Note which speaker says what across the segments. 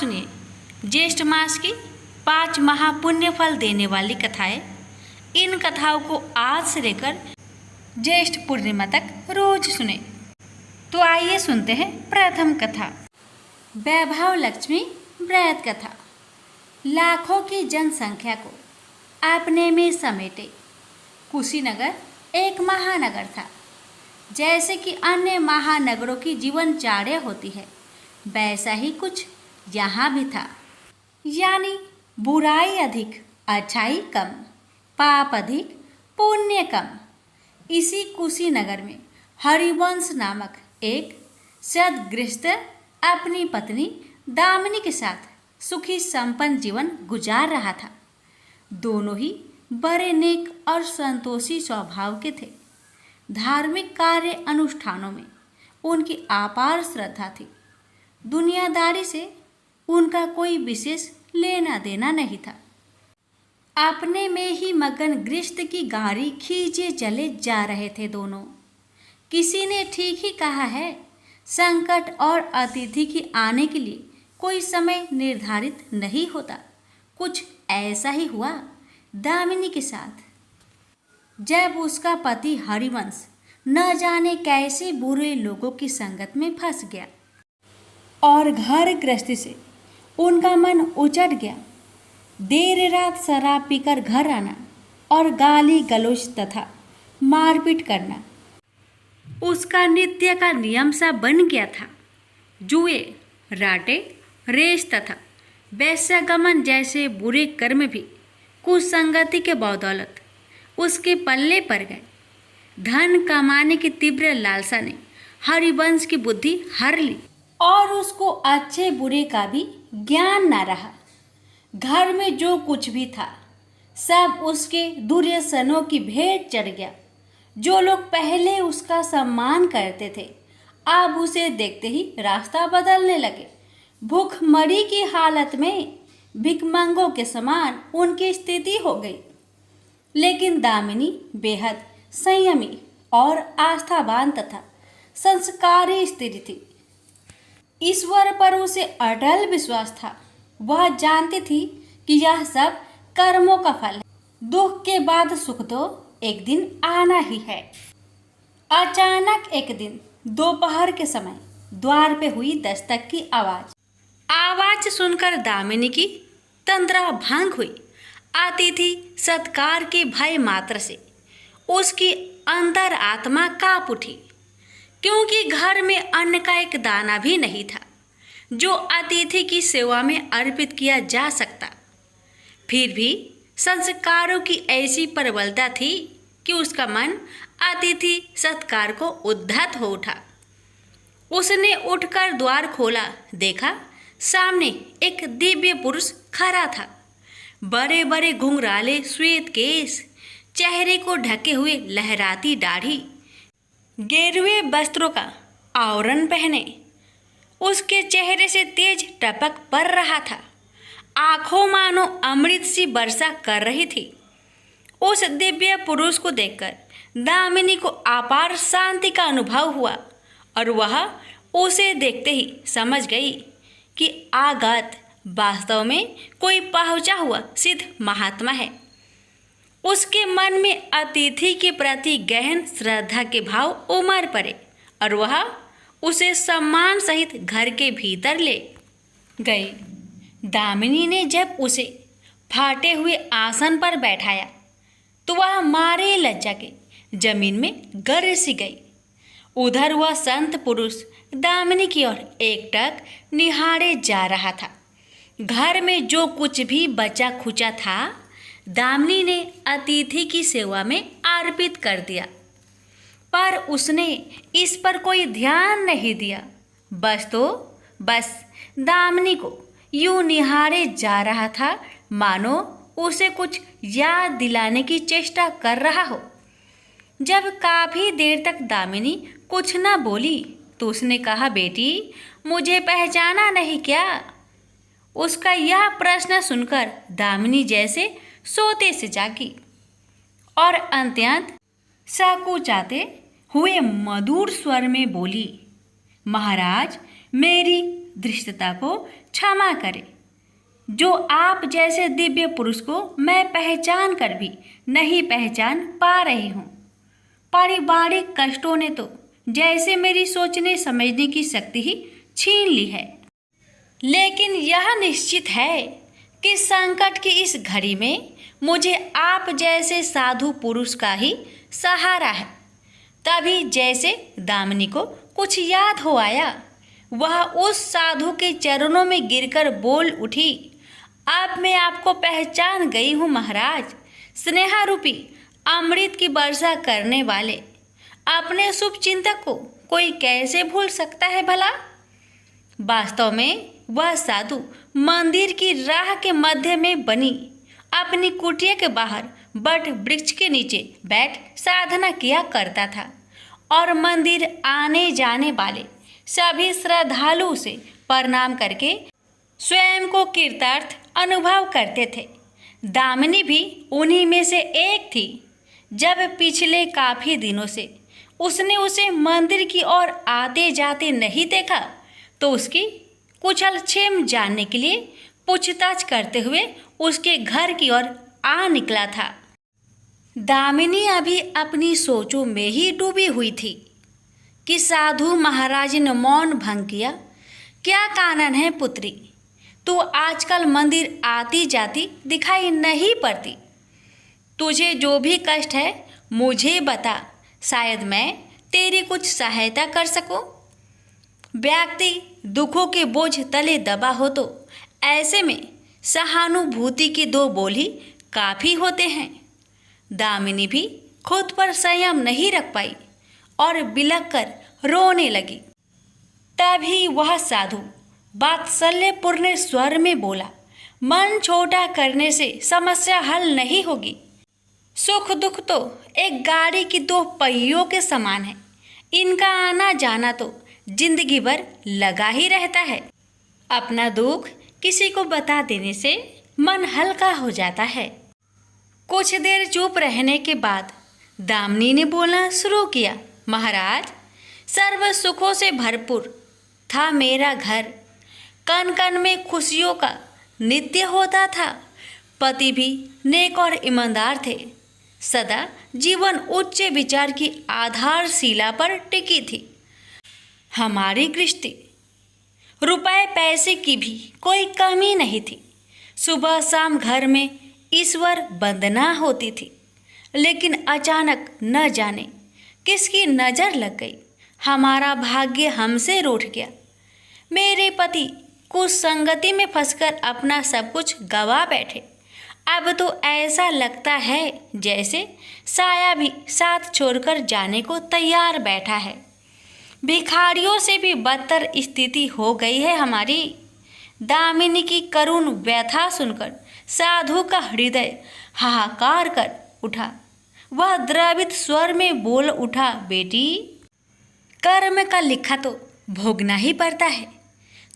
Speaker 1: सुनिए ज्येष्ठ मास की 5 महापुण्य फल देने वाली कथाएं। इन कथाओं को आज से लेकर ज्येष्ठ पूर्णिमा तक रोज सुने। तो आइए सुनते हैं प्रथम कथा। वैभव लक्ष्मी व्रत कथा। लाखों की जनसंख्या को अपने में समेटे कुशीनगर एक महानगर था। जैसे कि अन्य महानगरों की जीवनचर्या होती है, वैसा ही कुछ यहाँ भी था। यानी बुराई अधिक, अच्छाई कम, पाप अधिक, पुण्य कम। इसी कुशीनगर में हरिवंश नामक एक सद्गृहस्थ अपनी पत्नी दामिनी के साथ सुखी संपन्न जीवन गुजार रहा था। दोनों ही बड़े नेक और संतोषी स्वभाव के थे। धार्मिक कार्य अनुष्ठानों में उनकी अपार श्रद्धा थी। दुनियादारी से उनका कोई विशेष लेना देना नहीं था। अपने में ही मगन गृहस्थ की गाड़ी खींचे चले जा रहे थे दोनों। किसी ने ठीक ही कहा है, संकट और अतिथि की आने के लिए कोई समय निर्धारित नहीं होता। कुछ ऐसा ही हुआ दामिनी के साथ। जब उसका पति हरिवंश न जाने कैसे बुरे लोगों की संगत में फंस गया और घर गृहस्थी से उनका मन उचट गया। देर रात शराब पीकर घर आना और गाली गलौज तथा मारपीट करना उसका नित्य का नियम सा बन गया था। जुए, राटे, रेस तथा वैश्यगमन जैसे बुरे कर्म भी कुसंगति के बदौलत उसके पल्ले पड़ गए। धन कमाने की तीव्र लालसा ने हरिवंश की बुद्धि हर ली और उसको अच्छे बुरे का भी ज्ञान न रहा। घर में जो कुछ भी था सब उसके दुर्व्यसनों की भेंट चढ़ गया। जो लोग पहले उसका सम्मान करते थे अब उसे देखते ही रास्ता बदलने लगे। भूखमरी की हालत में भिखमंगों के समान उनकी स्थिति हो गई। लेकिन दामिनी बेहद संयमी और आस्थावान तथा संस्कारी स्त्री थी। ईश्वर पर उसे अटल विश्वास था। वह जानती थी कि यह सब कर्मों का फल है। दुख के बाद सुख तो एक दिन आना ही है। अचानक एक दिन दोपहर के समय द्वार पे हुई दस्तक की आवाज सुनकर दामिनी की तंद्रा भंग हुई। अतिथि सत्कार के भय मात्र से उसकी अंतर आत्मा कांप उठी, क्योंकि घर में अन्न का एक दाना भी नहीं था जो अतिथि की सेवा में अर्पित किया जा सकता। फिर भी संस्कारों की ऐसी प्रबलता थी कि उसका मन अतिथि सत्कार को उद्धत हो उठा। उसने उठकर द्वार खोला, देखा सामने एक दिव्य पुरुष खड़ा था। बड़े बड़े घुंघराले श्वेत केश, चेहरे को ढके हुए लहराती दाढ़ी, गेरुए वस्त्रों का आवरण पहने उसके चेहरे से तेज टपक पड़ रहा था। आंखों मानो अमृत सी वर्षा कर रही थी। उस दिव्य पुरुष को देखकर दामिनी को अपार शांति का अनुभव हुआ और वह उसे देखते ही समझ गई कि आगत वास्तव में कोई पहुंचा हुआ सिद्ध महात्मा है। उसके मन में अतिथि के प्रति गहन श्रद्धा के भाव उमड़ पड़े और वह उसे सम्मान सहित घर के भीतर ले गई। दामिनी ने जब उसे फाटे हुए आसन पर बैठाया तो वह मारे लज्जा के जमीन में गिर सी गई। उधर वह संत पुरुष दामिनी की ओर एकटक निहारे जा रहा था। घर में जो कुछ भी बचा खुचा था दामिनी ने अतिथि की सेवा में अर्पित कर दिया, पर उसने इस पर कोई ध्यान नहीं दिया। बस दामिनी को यूं निहारे जा रहा था मानो उसे कुछ याद दिलाने की चेष्टा कर रहा हो। जब काफ़ी देर तक दामिनी कुछ न बोली तो उसने कहा, बेटी मुझे पहचाना नहीं क्या? उसका यह प्रश्न सुनकर दामिनी जैसे सोते से जागी और अत्यंत संकुचाते हुए मधुर स्वर में बोली, महाराज मेरी धृष्टता को क्षमा करें। जो आप जैसे दिव्य पुरुष को मैं पहचान कर भी नहीं पहचान पा रही हूँ। पारिवारिक कष्टों ने तो जैसे मेरी सोचने समझने की शक्ति ही छीन ली है। लेकिन यह निश्चित है कि संकट की इस घड़ी में मुझे आप जैसे साधु पुरुष का ही सहारा है। तभी जैसे दामिनी को कुछ याद हो आया, वह उस साधु के चरणों में गिरकर बोल उठी, अब मैं आपको पहचान गई हूँ महाराज। स्नेहारूपी अमृत की वर्षा करने वाले अपने शुभ चिंतक को कोई कैसे भूल सकता है भला। वास्तव में वह साधु मंदिर की राह के मध्य में बनी अपनी कुटिया के बाहर बट वृक्ष के नीचे बैठ साधना किया करता था और मंदिर आने जाने वाले सभी श्रद्धालु से प्रणाम करके स्वयं को कृतार्थ अनुभव करते थे। दामिनी भी उन्हीं में से एक थी। जब पिछले काफ़ी दिनों से उसने उसे मंदिर की ओर आते जाते नहीं देखा तो उसकी कुशल क्षेम जानने के लिए पूछताछ करते हुए उसके घर की ओर आ निकला था। दामिनी अभी अपनी सोचों में ही डूबी हुई थी कि साधु महाराज ने मौन भंग किया। क्या कारण है पुत्री, तू आजकल मंदिर आती जाती दिखाई नहीं पड़ती। तुझे जो भी कष्ट है मुझे बता, शायद मैं तेरी कुछ सहायता कर सकूं। व्यक्ति दुखों के बोझ तले दबा हो तो ऐसे में सहानुभूति के दो बोल ही काफ़ी होते हैं। दामिनी भी खुद पर संयम नहीं रख पाई और बिलख कर रोने लगी। तभी वह साधु वात्सल्यपूर्ण स्वर में बोला, मन छोटा करने से समस्या हल नहीं होगी। सुख दुख तो एक गाड़ी की दो पहियों के समान है, इनका आना जाना तो जिंदगी भर लगा ही रहता है। अपना दुख किसी को बता देने से मन हल्का हो जाता है। कुछ देर चुप रहने के बाद दामिनी ने बोलना शुरू किया, महाराज, सर्व सुखों से भरपूर था मेरा घर। कण कण में खुशियों का नित्य होता था। पति भी नेक और ईमानदार थे। सदा जीवन उच्च विचार की आधारशिला पर टिकी थी। हमारी गृहस्थी रुपए पैसे की भी कोई कमी नहीं थी। सुबह शाम घर में ईश्वर वंदना होती थी। लेकिन अचानक न जाने किसकी नज़र लग गई, हमारा भाग्य हमसे रूठ गया। मेरे पति कुछ संगति में फंसकर अपना सब कुछ गवा बैठे। अब तो ऐसा लगता है जैसे साया भी साथ छोड़कर जाने को तैयार बैठा है। भिखारियों से भी बदतर स्थिति हो गई है हमारी। दामिनी की करुण व्यथा सुनकर साधु का हृदय हाहाकार कर उठा। वह द्रवित स्वर में बोल उठा, बेटी, कर्म का लिखा तो भोगना ही पड़ता है।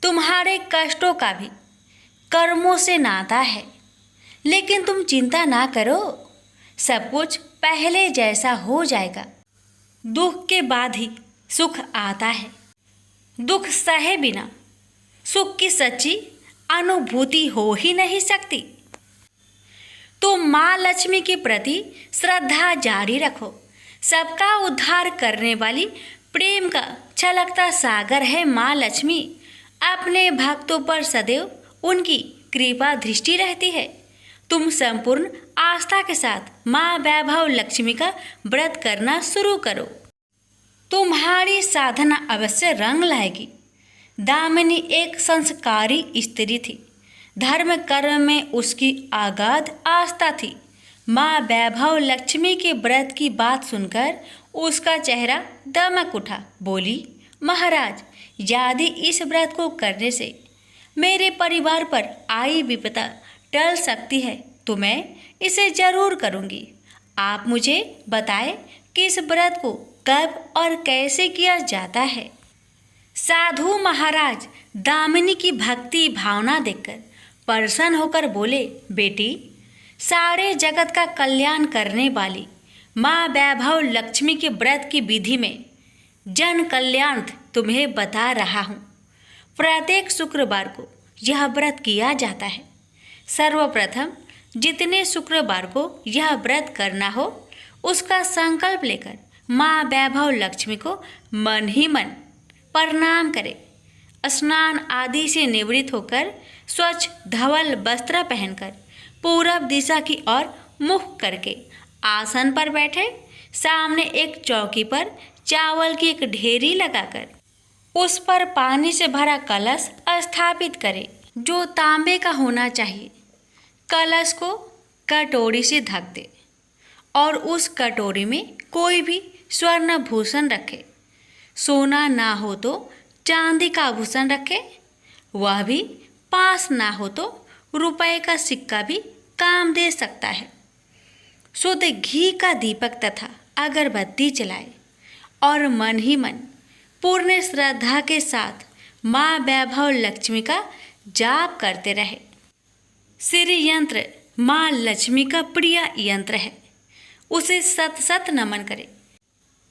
Speaker 1: तुम्हारे कष्टों का भी कर्मों से नाता है। लेकिन तुम चिंता ना करो, सब कुछ पहले जैसा हो जाएगा। दुख के बाद ही सुख आता है। दुख सहे बिना सुख की सच्ची अनुभूति हो ही नहीं सकती। तुम माँ लक्ष्मी के प्रति श्रद्धा जारी रखो। सबका उद्धार करने वाली प्रेम का छलकता सागर है माँ लक्ष्मी। अपने भक्तों पर सदैव उनकी कृपा दृष्टि रहती है। तुम संपूर्ण आस्था के साथ माँ वैभव लक्ष्मी का व्रत करना शुरू करो। तुम्हारी साधना अवश्य रंग लाएगी। दामिनी एक संस्कारी स्त्री थी। धर्म कर्म में उसकी अगाध आस्था थी। माँ वैभव लक्ष्मी के व्रत की बात सुनकर उसका चेहरा दमक उठा। बोली, महाराज, यदि इस व्रत को करने से मेरे परिवार पर आई विपदा टल सकती है तो मैं इसे जरूर करूँगी। आप मुझे बताएं कि इस व्रत को कब और कैसे किया जाता है। साधु महाराज दामिनी की भक्ति भावना देखकर प्रसन्न होकर बोले, बेटी, सारे जगत का कल्याण करने वाली माँ वैभव लक्ष्मी के व्रत की विधि में जन कल्याण तुम्हें बता रहा हूँ। प्रत्येक शुक्रवार को यह व्रत किया जाता है। सर्वप्रथम जितने शुक्रवार को यह व्रत करना हो उसका संकल्प लेकर माँ वैभव लक्ष्मी को मन ही मन प्रणाम करें। स्नान आदि से निवृत्त होकर स्वच्छ धवल वस्त्र पहनकर पूरब दिशा की ओर मुख करके आसन पर बैठे। सामने एक चौकी पर चावल की एक ढेरी लगाकर उस पर पानी से भरा कलश स्थापित करें जो तांबे का होना चाहिए। कलश को कटोरी से ढक दे और उस कटोरी में कोई भी स्वर्ण भूषण रखे। सोना ना हो तो चांदी का आभूषण रखे, वह भी पास ना हो तो रुपए का सिक्का भी काम दे सकता है। शुद्ध घी का दीपक तथा अगरबत्ती जलाए और मन ही मन पूर्ण श्रद्धा के साथ माँ वैभव लक्ष्मी का जाप करते रहे। श्री यंत्र माँ लक्ष्मी का प्रिय यंत्र है, उसे सत सत नमन करें।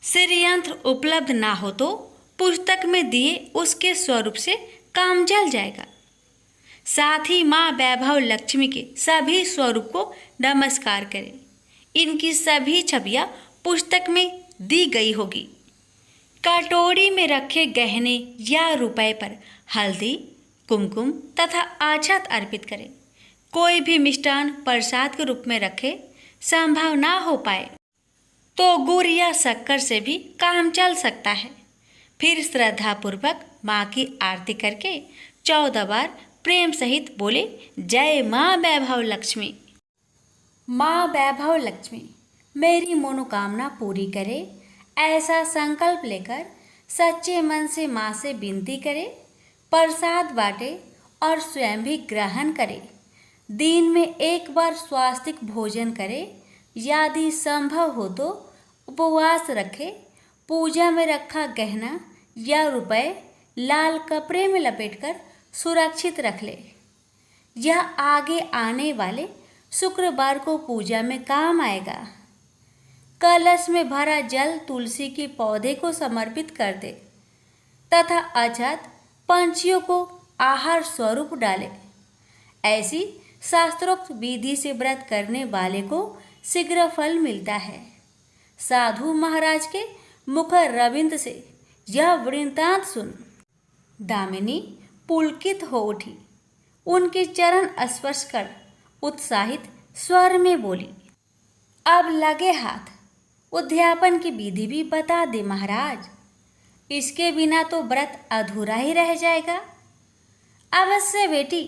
Speaker 1: श्री यंत्र उपलब्ध ना हो तो पुस्तक में दिए उसके स्वरूप से काम चल जाएगा। साथ ही माँ वैभव लक्ष्मी के सभी स्वरूप को नमस्कार करें। इनकी सभी छवियाँ पुस्तक में दी गई होगी। कटोरी में रखे गहने या रुपए पर हल्दी, कुमकुम तथा अक्षत अर्पित करें। कोई भी मिष्टान प्रसाद के रूप में रखे, संभव ना हो पाए तो गुड़ या शक्कर से भी काम चल सकता है। फिर श्रद्धापूर्वक माँ की आरती करके 14 बार प्रेम सहित बोले, जय माँ वैभव लक्ष्मी। माँ वैभव लक्ष्मी मेरी मनोकामना पूरी करे, ऐसा संकल्प लेकर सच्चे मन से माँ से विनती करे। प्रसाद बांटे और स्वयं भी ग्रहण करे। दिन में एक बार स्वास्तिक भोजन करे। यदि संभव हो तो उपवास रखे। पूजा में रखा गहना या रुपए लाल कपड़े में लपेटकर सुरक्षित रख ले। यह आगे आने वाले शुक्रवार को पूजा में काम आएगा। कलश में भरा जल तुलसी के पौधे को समर्पित कर दे तथा अक्षत पंछियों को आहार स्वरूप डाले। ऐसी शास्त्रोक्त विधि से व्रत करने वाले को शीघ्र फल मिलता है। साधु महाराज के मुख रविंद्र से यह वृत्तांत सुन दामिनी पुलकित हो उठी। उनके चरण स्पर्श कर उत्साहित स्वर में बोली, अब लगे हाथ उद्यापन की विधि भी बता दे महाराज, इसके बिना तो व्रत अधूरा ही रह जाएगा। अवश्य बेटी,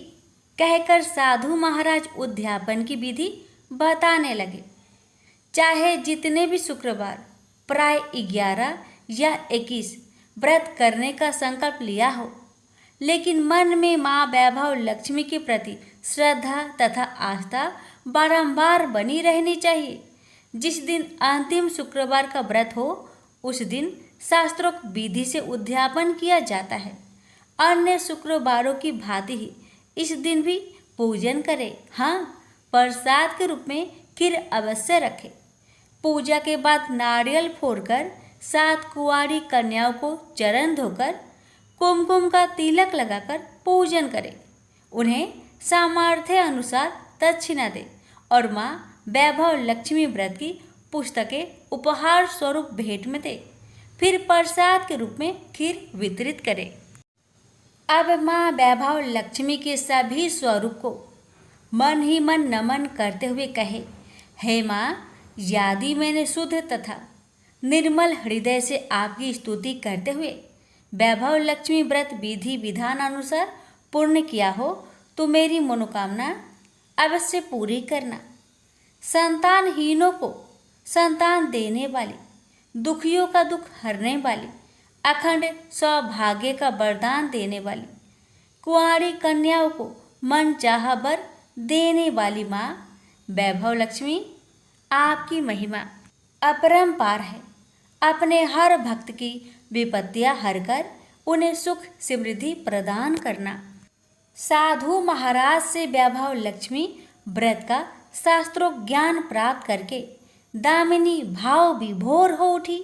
Speaker 1: कहकर साधु महाराज उद्यापन की विधि बताने लगे। चाहे जितने भी शुक्रवार प्राय 11 या 21 व्रत करने का संकल्प लिया हो, लेकिन मन में माँ वैभव लक्ष्मी के प्रति श्रद्धा तथा आस्था बारंबार बनी रहनी चाहिए। जिस दिन अंतिम शुक्रवार का व्रत हो उस दिन शास्त्रोक्त विधि से उद्यापन किया जाता है। अन्य शुक्रवारों की भांति ही इस दिन भी पूजन करें। हाँ, प्रसाद के रूप में खीर अवश्य रखें। पूजा के बाद नारियल फोड़कर 7 कुंवारी कन्याओं को चरण धोकर कुमकुम का तिलक लगाकर पूजन करें। उन्हें सामर्थ्य अनुसार दक्षिणा दें और माँ वैभव लक्ष्मी व्रत की पुस्तकें उपहार स्वरूप भेंट में दें। फिर प्रसाद के रूप में खीर वितरित करें। अब माँ वैभव लक्ष्मी के सभी स्वरूप को मन ही मन नमन करते हुए कहे, हे माँ, यदि मैंने शुद्ध तथा निर्मल हृदय से आपकी स्तुति करते हुए वैभव लक्ष्मी व्रत विधि विधान अनुसार पूर्ण किया हो तो मेरी मनोकामना अवश्य पूरी करना। संतानहीनों को संतान देने वाली, दुखियों का दुख हरने वाली, अखंड सौभाग्य का वरदान देने वाली, कुंवारी कन्याओं को मन चाहा वर देने वाली माँ वैभव लक्ष्मी, आपकी महिमा अपरंपार है। अपने हर भक्त की विपत्तियां हरकर उन्हें सुख समृद्धि प्रदान करना। साधु महाराज से वैभव लक्ष्मी व्रत का शास्त्रों ज्ञान प्राप्त करके दामिनी भाव विभोर हो उठी।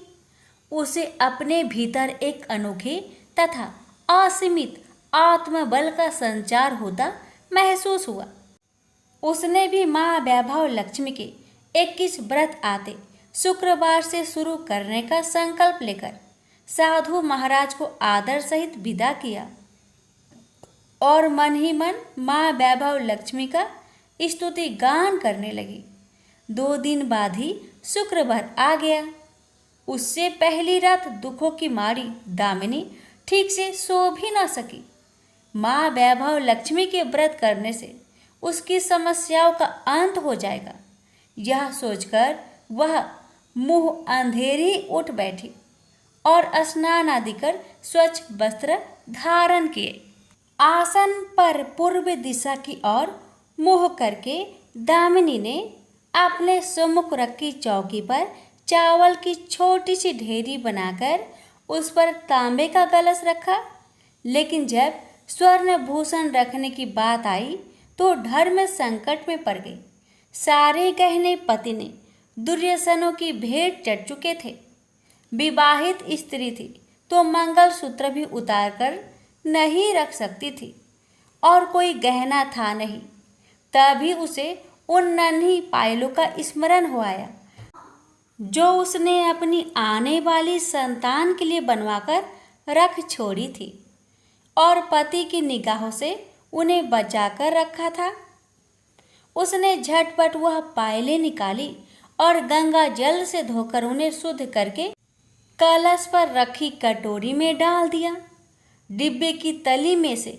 Speaker 1: उसे अपने भीतर एक अनोखे तथा असीमित आत्मबल का संचार होता महसूस हुआ। उसने भी माँ वैभव लक्ष्मी के 21 व्रत आते शुक्रवार से शुरू करने का संकल्प लेकर साधु महाराज को आदर सहित विदा किया और मन ही मन माँ वैभव लक्ष्मी का स्तुति गान करने लगी। 2 दिन बाद ही शुक्रवार आ गया। उससे पहली रात दुखों की मारी दामिनी ठीक से सो भी ना सकी। माँ वैभव लक्ष्मी के व्रत करने से उसकी समस्याओं का अंत हो जाएगा, यह सोचकर वह मुंह अंधेरी उठ बैठी और स्नान आदि कर स्वच्छ वस्त्र धारण किए। आसन पर पूर्व दिशा की ओर मुंह करके दामिनी ने अपने सम्मुख रखी चौकी पर चावल की छोटी सी ढेरी बनाकर उस पर तांबे का कलश रखा। लेकिन जब स्वर्ण भूषण रखने की बात आई तो धर्म संकट में पड़ गई। सारे गहने पति ने दुर्योधनों की भेंट चढ़ चुके थे। विवाहित स्त्री थी तो मंगलसूत्र भी उतार कर नहीं रख सकती थी और कोई गहना था नहीं। तभी उसे उन नन्ही पायलों का स्मरण हो आया जो उसने अपनी आने वाली संतान के लिए बनवाकर रख छोड़ी थी और पति की निगाहों से उन्हें बचाकर रखा था। उसने झटपट वह पायलें निकाली और गंगा जल से धोकर उन्हें शुद्ध करके कलश पर रखी कटोरी में डाल दिया। डिब्बे की तली में से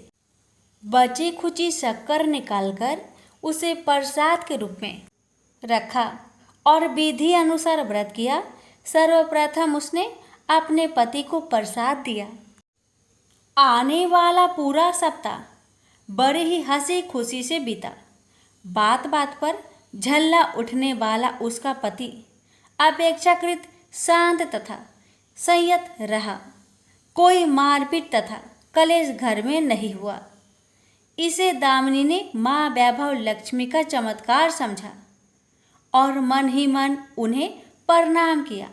Speaker 1: बची खुची शक्कर निकालकर उसे प्रसाद के रूप में रखा और विधि अनुसार व्रत किया। सर्वप्रथम उसने अपने पति को प्रसाद दिया। आने वाला पूरा सप्ताह बड़े ही हंसी खुशी से बीता। बात बात पर झल्ला उठने वाला उसका पति अपेक्षाकृत शांत तथा संयत रहा। कोई मारपीट तथा कलेश घर में नहीं हुआ। इसे दामिनी ने माँ वैभव लक्ष्मी का चमत्कार समझा और मन ही मन उन्हें प्रणाम किया।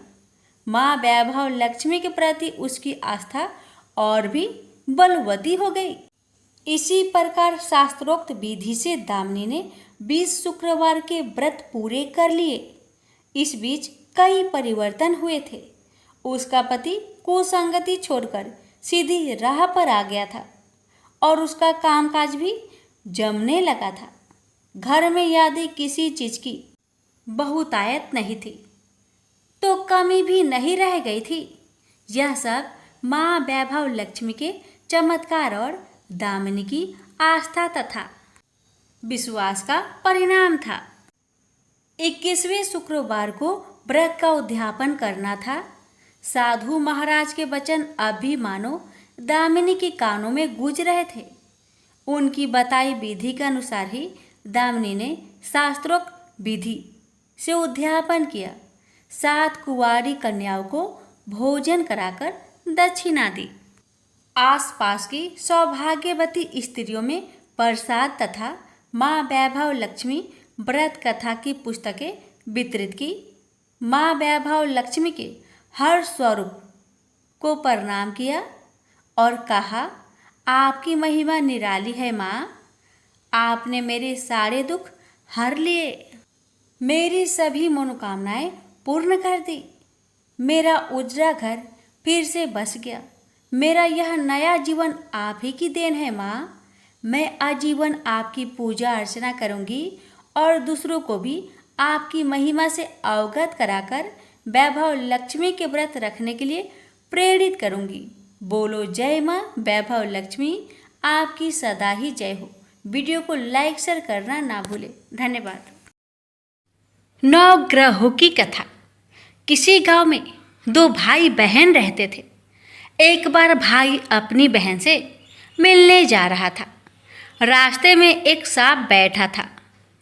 Speaker 1: माँ वैभव लक्ष्मी के प्रति उसकी आस्था और भी बलवती हो गई। इसी प्रकार शास्त्रोक्त विधि से दामिनी ने 20 शुक्रवार के व्रत पूरे कर लिए। इस बीच कई परिवर्तन हुए थे। उसका पति कुसंगति छोड़कर सीधी राह पर आ गया था और उसका कामकाज भी जमने लगा था। घर में यदि किसी चीज की बहुतायत नहीं थी तो कमी भी नहीं रह गई थी। यह सब माँ वैभव लक्ष्मी के चमत्कार और दामिनी की आस्था तथा विश्वास का परिणाम था। 21वें शुक्रवार को व्रत का उद्यापन करना था। साधु महाराज के वचन अब भी मानो दामिनी के कानों में गूंज रहे थे। उनकी बताई विधि के अनुसार ही दामिनी ने शास्त्रोक्त विधि से उद्यापन किया। 7 कुंवारी कन्याओं को भोजन कराकर दक्षिणा दी। आसपास की सौभाग्यवती स्त्रियों में प्रसाद तथा माँ वैभव लक्ष्मी व्रत कथा की पुस्तकें वितरित की। माँ वैभव लक्ष्मी के हर स्वरूप को प्रणाम किया और कहा, आपकी महिमा निराली है माँ। आपने मेरे सारे दुख हर लिए, मेरी सभी मनोकामनाएं पूर्ण कर दी। मेरा उजड़ा घर फिर से बस गया। मेरा यह नया जीवन आप ही की देन है माँ। मैं आजीवन आपकी पूजा अर्चना करूँगी और दूसरों को भी आपकी महिमा से अवगत कराकर वैभव लक्ष्मी के व्रत रखने के लिए प्रेरित करूँगी। बोलो जय माँ वैभव लक्ष्मी, आपकी सदा ही जय हो। वीडियो को लाइक शेयर करना ना भूले। धन्यवाद। 9 ग्रहों की कथा। किसी गांव में 2 भाई बहन रहते थे। एक बार भाई अपनी बहन से मिलने जा रहा था। रास्ते में एक सांप बैठा था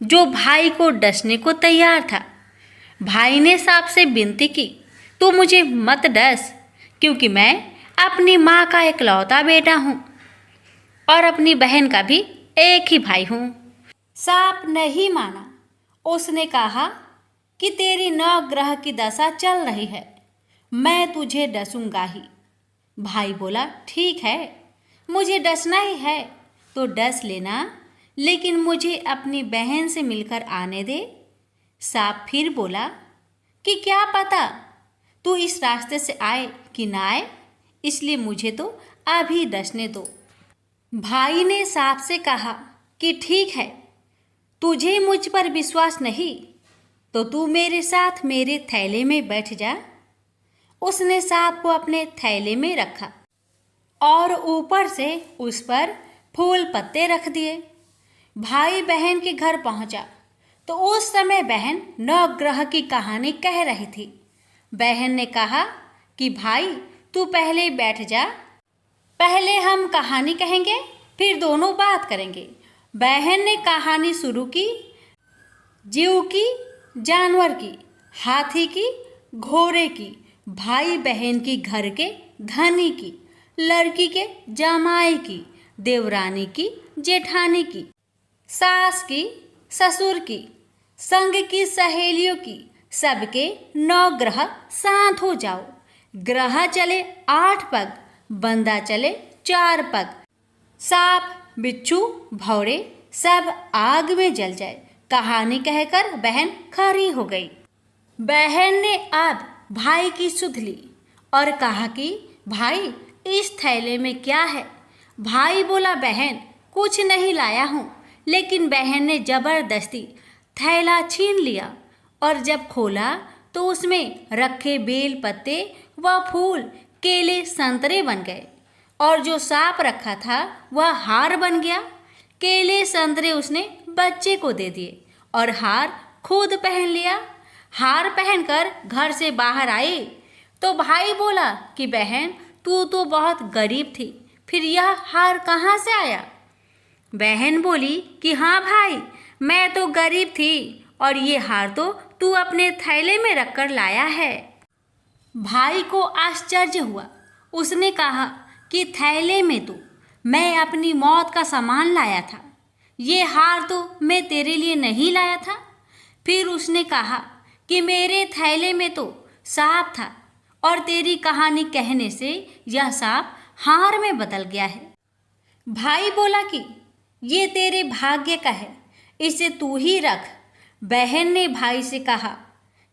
Speaker 1: जो भाई को डसने को तैयार था। भाई ने सांप से विनती की, तू मुझे मत डस, क्योंकि मैं अपनी माँ का इकलौता बेटा हूँ और अपनी बहन का भी एक ही भाई हूँ। सांप नहीं माना। उसने कहा कि तेरी 9 ग्रह की दशा चल रही है, मैं तुझे डसूंगा ही। भाई बोला, ठीक है, मुझे डसना ही है तो डस लेना, लेकिन मुझे अपनी बहन से मिलकर आने दे। सांप फिर बोला कि क्या पता तू इस रास्ते से आए कि ना आए, इसलिए मुझे तो अभी डसने दो। भाई ने सांप से कहा कि ठीक है, तुझे मुझ पर विश्वास नहीं तो तू मेरे साथ मेरे थैले में बैठ जा। उसने सांप को अपने थैले में रखा और ऊपर से उस पर फूल पत्ते रख दिए। भाई बहन के घर पहुंचा तो उस समय बहन नवग्रह की कहानी कह रही थी। बहन ने कहा कि भाई तू पहले बैठ जा, पहले हम कहानी कहेंगे फिर दोनों बात करेंगे। बहन ने कहानी शुरू की। जीव की, जानवर की, हाथी की, घोड़े की, भाई बहन की, घर के धनी की, लड़की के जमाई की, देवरानी की, जेठानी की, सास की, ससुर की, संग की सहेलियों की, सबके 9 ग्रह शांत हो जाओ। ग्रह चले 8 पग, बंदा चले 4 पग, सांप बिच्छू भौरे सब आग में जल जाए। कहानी कहकर बहन खड़ी हो गई। बहन ने अब भाई की सुध ली और कहा कि भाई इस थैले में क्या है। भाई बोला बहन कुछ नहीं लाया हूँ, लेकिन बहन ने जबरदस्ती थैला छीन लिया और जब खोला तो उसमें रखे बेल पत्ते व फूल केले संतरे बन गए और जो सांप रखा था वह हार बन गया। केले संतरे उसने बच्चे को दे दिए और हार खुद पहन लिया। हार पहनकर घर से बाहर आई तो भाई बोला कि बहन तू तो बहुत गरीब थी, फिर यह हार कहाँ से आया। बहन बोली कि हाँ भाई, मैं तो गरीब थी और ये हार तो तू अपने थैले में रखकर लाया है। भाई को आश्चर्य हुआ। उसने कहा कि थैले में तो मैं अपनी मौत का सामान लाया था, ये हार तो मैं तेरे लिए नहीं लाया था। फिर उसने कहा कि मेरे थैले में तो सांप था और तेरी कहानी कहने से यह सांप हार में बदल गया है। भाई बोला कि ये तेरे भाग्य का है, इसे तू ही रख। बहन ने भाई से कहा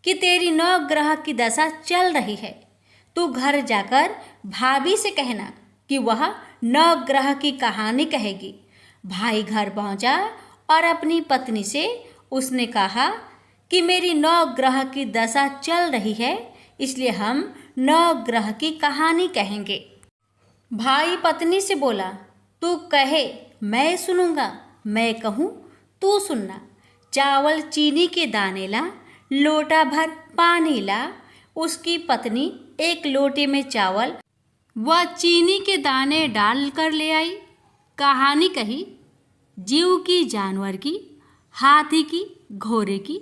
Speaker 1: कि तेरी 9 ग्रह की दशा चल रही है, तू घर जाकर भाभी से कहना कि वह 9 ग्रह की कहानी कहेगी। भाई घर पहुंचा और अपनी पत्नी से उसने कहा कि मेरी 9 ग्रह की दशा चल रही है, इसलिए हम 9 ग्रह की कहानी कहेंगे। भाई पत्नी से बोला तू कहे मैं सुनूंगा, मैं कहूँ तू सुनना। चावल चीनी के दाने ला, लोटा भर पानी ला। उसकी पत्नी एक लोटे में चावल व चीनी के दाने डाल कर ले आई। कहानी कही। जीव की, जानवर की, हाथी की, घोड़े की,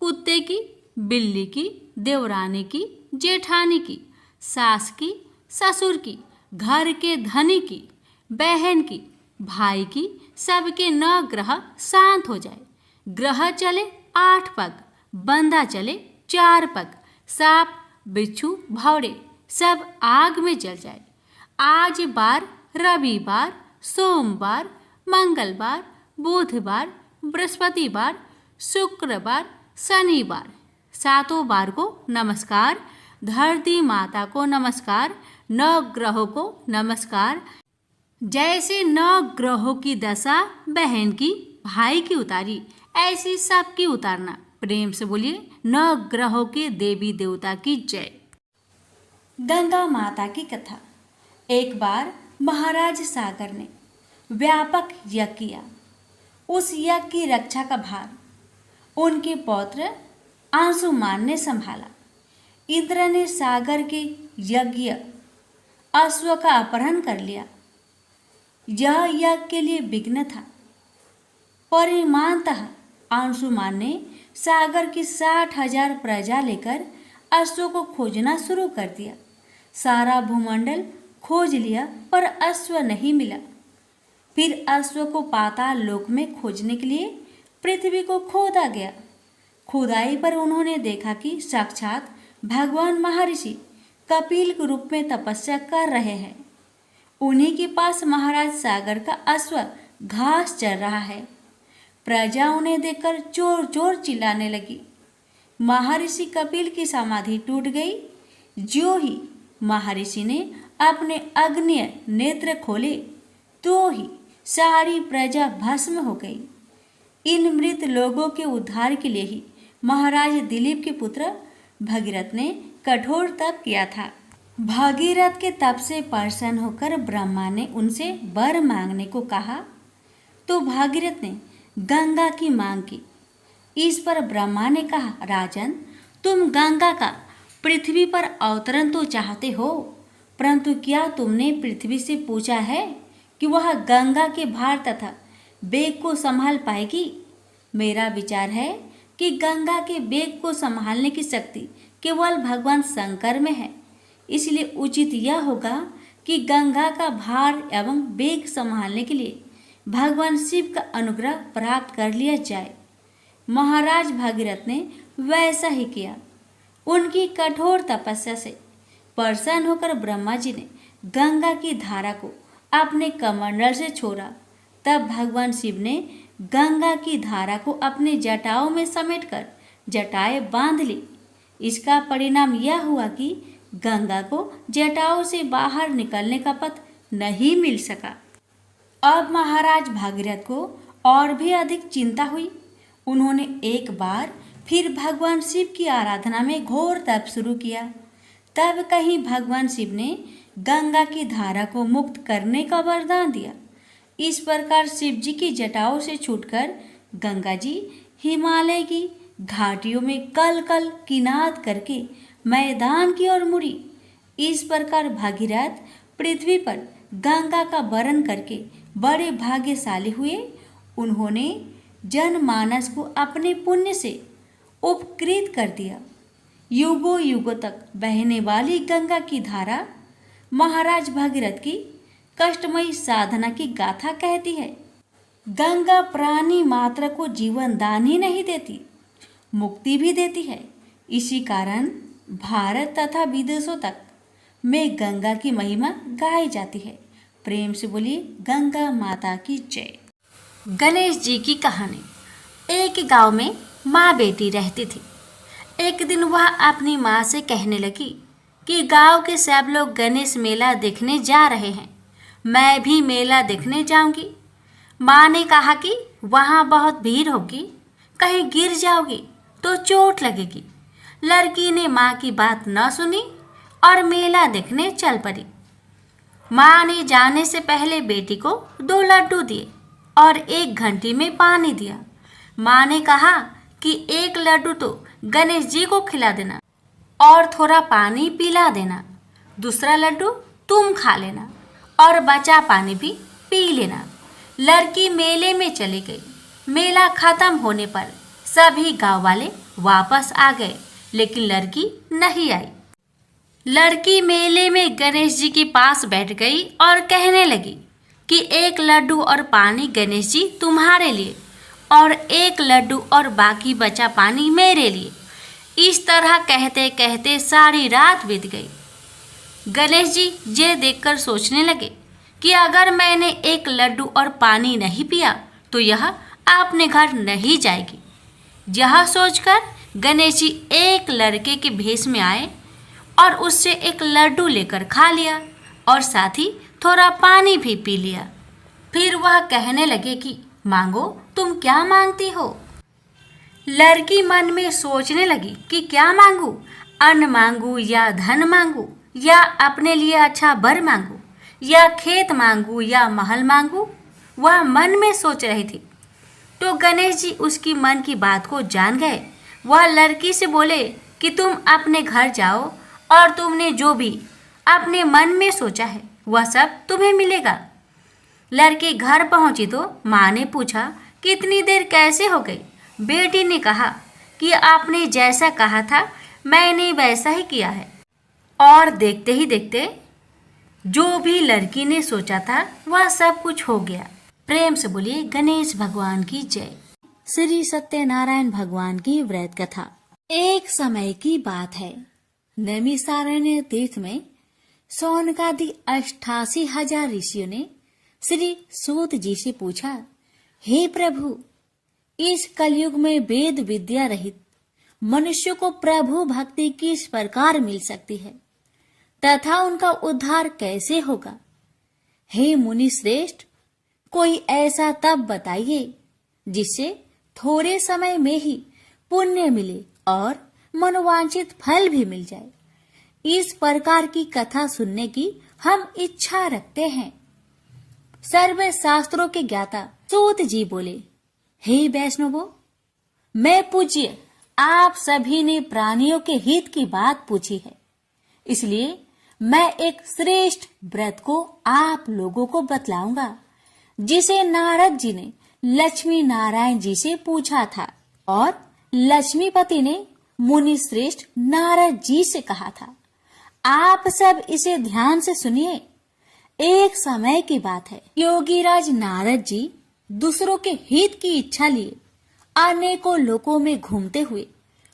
Speaker 1: कुत्ते की, बिल्ली की, देवरानी की, जेठानी की, सास की, ससुर की, घर के धनी की, बहन की, भाई की, सबके 9 ग्रह शांत हो जाए। ग्रह चले 8 पग, बंदा चले 4 पग, सांप बिच्छू भौरे सब आग में जल जाए। आज बार, रविवार, सोमवार, मंगलवार, बुधवार, बृहस्पतिवार, शुक्रवार, शनिवार, 7 बार को नमस्कार। धरती माता को नमस्कार, 9 ग्रहों को नमस्कार। जैसे 9 ग्रहों की दशा बहन की, भाई की उतारी, ऐसी सबकी उतारना। प्रेम से बोलिए 9 ग्रहों के देवी देवता की जय। गंगा माता की कथा। एक बार महाराज सागर ने व्यापक यज्ञ किया। उस यज्ञ की रक्षा का भार उनके पौत्र अंशुमान ने संभाला। इंद्र ने सागर के यज्ञ अश्व का अपहरण कर लिया। यह यज्ञ के लिए विघ्न था। परिमाणतः अंशुमान ने सागर की 60,000 प्रजा लेकर अश्व को खोजना शुरू कर दिया। सारा भूमंडल खोज लिया पर अश्व नहीं मिला। फिर अश्व को पाताल लोक में खोजने के लिए पृथ्वी को खोदा गया। खुदाई पर उन्होंने देखा कि साक्षात भगवान महर्षि कपिल के रूप में तपस्या कर रहे हैं। उन्हीं के पास महाराज सागर का अश्व घास चर रहा है। प्रजा उन्हें देखकर जोर जोर चिल्लाने लगी। महर्षि कपिल की समाधि टूट गई। ज्यों ही महर्षि ने अपने अग्नि नेत्र खोले तो ही सारी प्रजा भस्म हो गई। इन मृत लोगों के उद्धार के लिए ही महाराज दिलीप के पुत्र भगीरथ ने कठोर तप किया था। भगीरथ के तप से प्रसन्न होकर ब्रह्मा ने उनसे वर मांगने को कहा तो भगीरथ ने गंगा की मांग की। इस पर ब्रह्मा ने कहा, राजन, तुम गंगा का पृथ्वी पर अवतरण तो चाहते हो, परंतु क्या तुमने पृथ्वी से पूछा है कि वह गंगा के भार तथा वेग को संभाल पाएगी? मेरा विचार है कि गंगा के वेग को संभालने की शक्ति केवल भगवान शंकर में है। इसलिए उचित यह होगा कि गंगा का भार एवं वेग संभालने के लिए भगवान शिव का अनुग्रह प्राप्त कर लिया जाए। महाराज भागीरथ ने वैसा ही किया। उनकी कठोर तपस्या से प्रसन्न होकर ब्रह्मा जी ने गंगा की धारा को अपने कमंडल से छोड़ा। तब भगवान शिव ने गंगा की धारा को अपने जटाओं में समेटकर जटाएं बांध ली। इसका परिणाम यह हुआ कि गंगा को जटाओं से बाहर निकलने का पथ नहीं मिल सका। अब महाराज भागीरथ को और भी अधिक चिंता हुई। उन्होंने एक बार फिर भगवान शिव की आराधना में घोर तप शुरू किया। तब कहीं भगवान शिव ने गंगा की धारा को मुक्त करने का वरदान दिया। इस प्रकार शिव जी की जटाओं से छूटकर गंगा जी हिमालय की घाटियों में कल कल किनाद करके मैदान की ओर मुड़ी। इस प्रकार भागीरथ पृथ्वी पर गंगा का वरण करके बड़े भाग्यशाली हुए। उन्होंने जनमानस को अपने पुण्य से उपकृत कर दिया। युगों युगों तक बहने वाली गंगा की धारा महाराज भागीरथ की कष्टमयी साधना की गाथा कहती है। गंगा प्राणी मात्र को जीवन दान ही नहीं देती, मुक्ति भी देती है। इसी कारण भारत तथा विदेशों तक में गंगा की महिमा गाई जाती है। प्रेम से बोलिए गंगा माता की जय। गणेश जी की कहानी। एक गांव में माँ बेटी रहती थी। एक दिन वह अपनी माँ से कहने लगी कि गांव के सब लोग गणेश मेला देखने जा रहे हैं, मैं भी मेला देखने जाऊंगी। माँ ने कहा कि वहाँ बहुत भीड़ होगी, कहीं गिर जाओगी तो चोट लगेगी। लड़की ने माँ की बात न सुनी और मेला देखने चल पड़ी। माँ ने जाने से पहले बेटी को 2 लड्डू दिए और 1 घंटी में पानी दिया। माँ ने कहा कि 1 लड्डू तो गणेश जी को खिला देना और थोड़ा पानी पिला देना, दूसरा लड्डू तुम खा लेना और बचा पानी भी पी लेना। लड़की मेले में चली गई। मेला खत्म होने पर सभी गांव वाले वापस आ गए, लेकिन लड़की नहीं आई। लड़की मेले में गणेश जी के पास बैठ गई और कहने लगी कि 1 लड्डू और पानी गणेश जी तुम्हारे लिए और 1 लड्डू और बाकी बचा पानी मेरे लिए। इस तरह कहते कहते सारी रात बीत गई। गणेश जी ये देखकर सोचने लगे कि अगर मैंने 1 लड्डू और पानी नहीं पिया तो यह अपने घर नहीं जाएगी। यह सोचकर गणेश जी एक लड़के के भेष में आए और उससे 1 लड्डू लेकर खा लिया और साथ ही थोड़ा पानी भी पी लिया। फिर वह कहने लगे कि मांगो, तुम क्या मांगती हो? लड़की मन में सोचने लगी कि क्या मांगू, अन्न मांगू या धन मांगू या अपने लिए अच्छा वर मांगू या खेत मांगू या महल मांगू। वह मन में सोच रही थी तो गणेश जी उसकी मन की बात को जान गए। वह लड़की से बोले कि तुम अपने घर जाओ और तुमने जो भी अपने मन में सोचा है वह सब तुम्हें मिलेगा। लड़की घर पहुंची तो माँ ने पूछा कि इतनी देर कैसे हो गई? बेटी ने कहा कि आपने जैसा कहा था मैंने वैसा ही किया है। और देखते ही देखते जो भी लड़की ने सोचा था वह सब कुछ हो गया। प्रेम से बोलिए गणेश भगवान की जय। श्री सत्यनारायण भगवान की व्रत कथा। एक समय की बात है, नैमिषारण्य तीर्थ में सौनकादि 88,000 ऋषियों ने श्री सूत जी से पूछा, हे प्रभु, इस कलयुग में वेद विद्या रहित मनुष्य को प्रभु भक्ति किस प्रकार मिल सकती है तथा उनका उद्धार कैसे होगा? हे मुनि श्रेष्ठ, कोई ऐसा तप बताइए जिससे थोड़े समय में ही पुण्य मिले और मनोवांछित फल भी मिल जाए। इस प्रकार की कथा सुनने की हम इच्छा रखते हैं। सर्व शास्त्रों के ज्ञाता सूत जी बोले, हे वैष्णवों, मैं पूज्य आप सभी ने प्राणियों के हित की बात पूछी है, इसलिए मैं एक श्रेष्ठ व्रत को आप लोगों को बतलाऊंगा, जिसे नारद जी ने लक्ष्मी नारायण जी से पूछा था और लक्ष्मीपति ने मुनि श्रेष्ठ नारद जी से कहा था। आप सब इसे ध्यान से सुनिए। एक समय की बात है, योगीराज नारद जी दूसरों के हित की इच्छा लिए अनेकों लोकों में घूमते हुए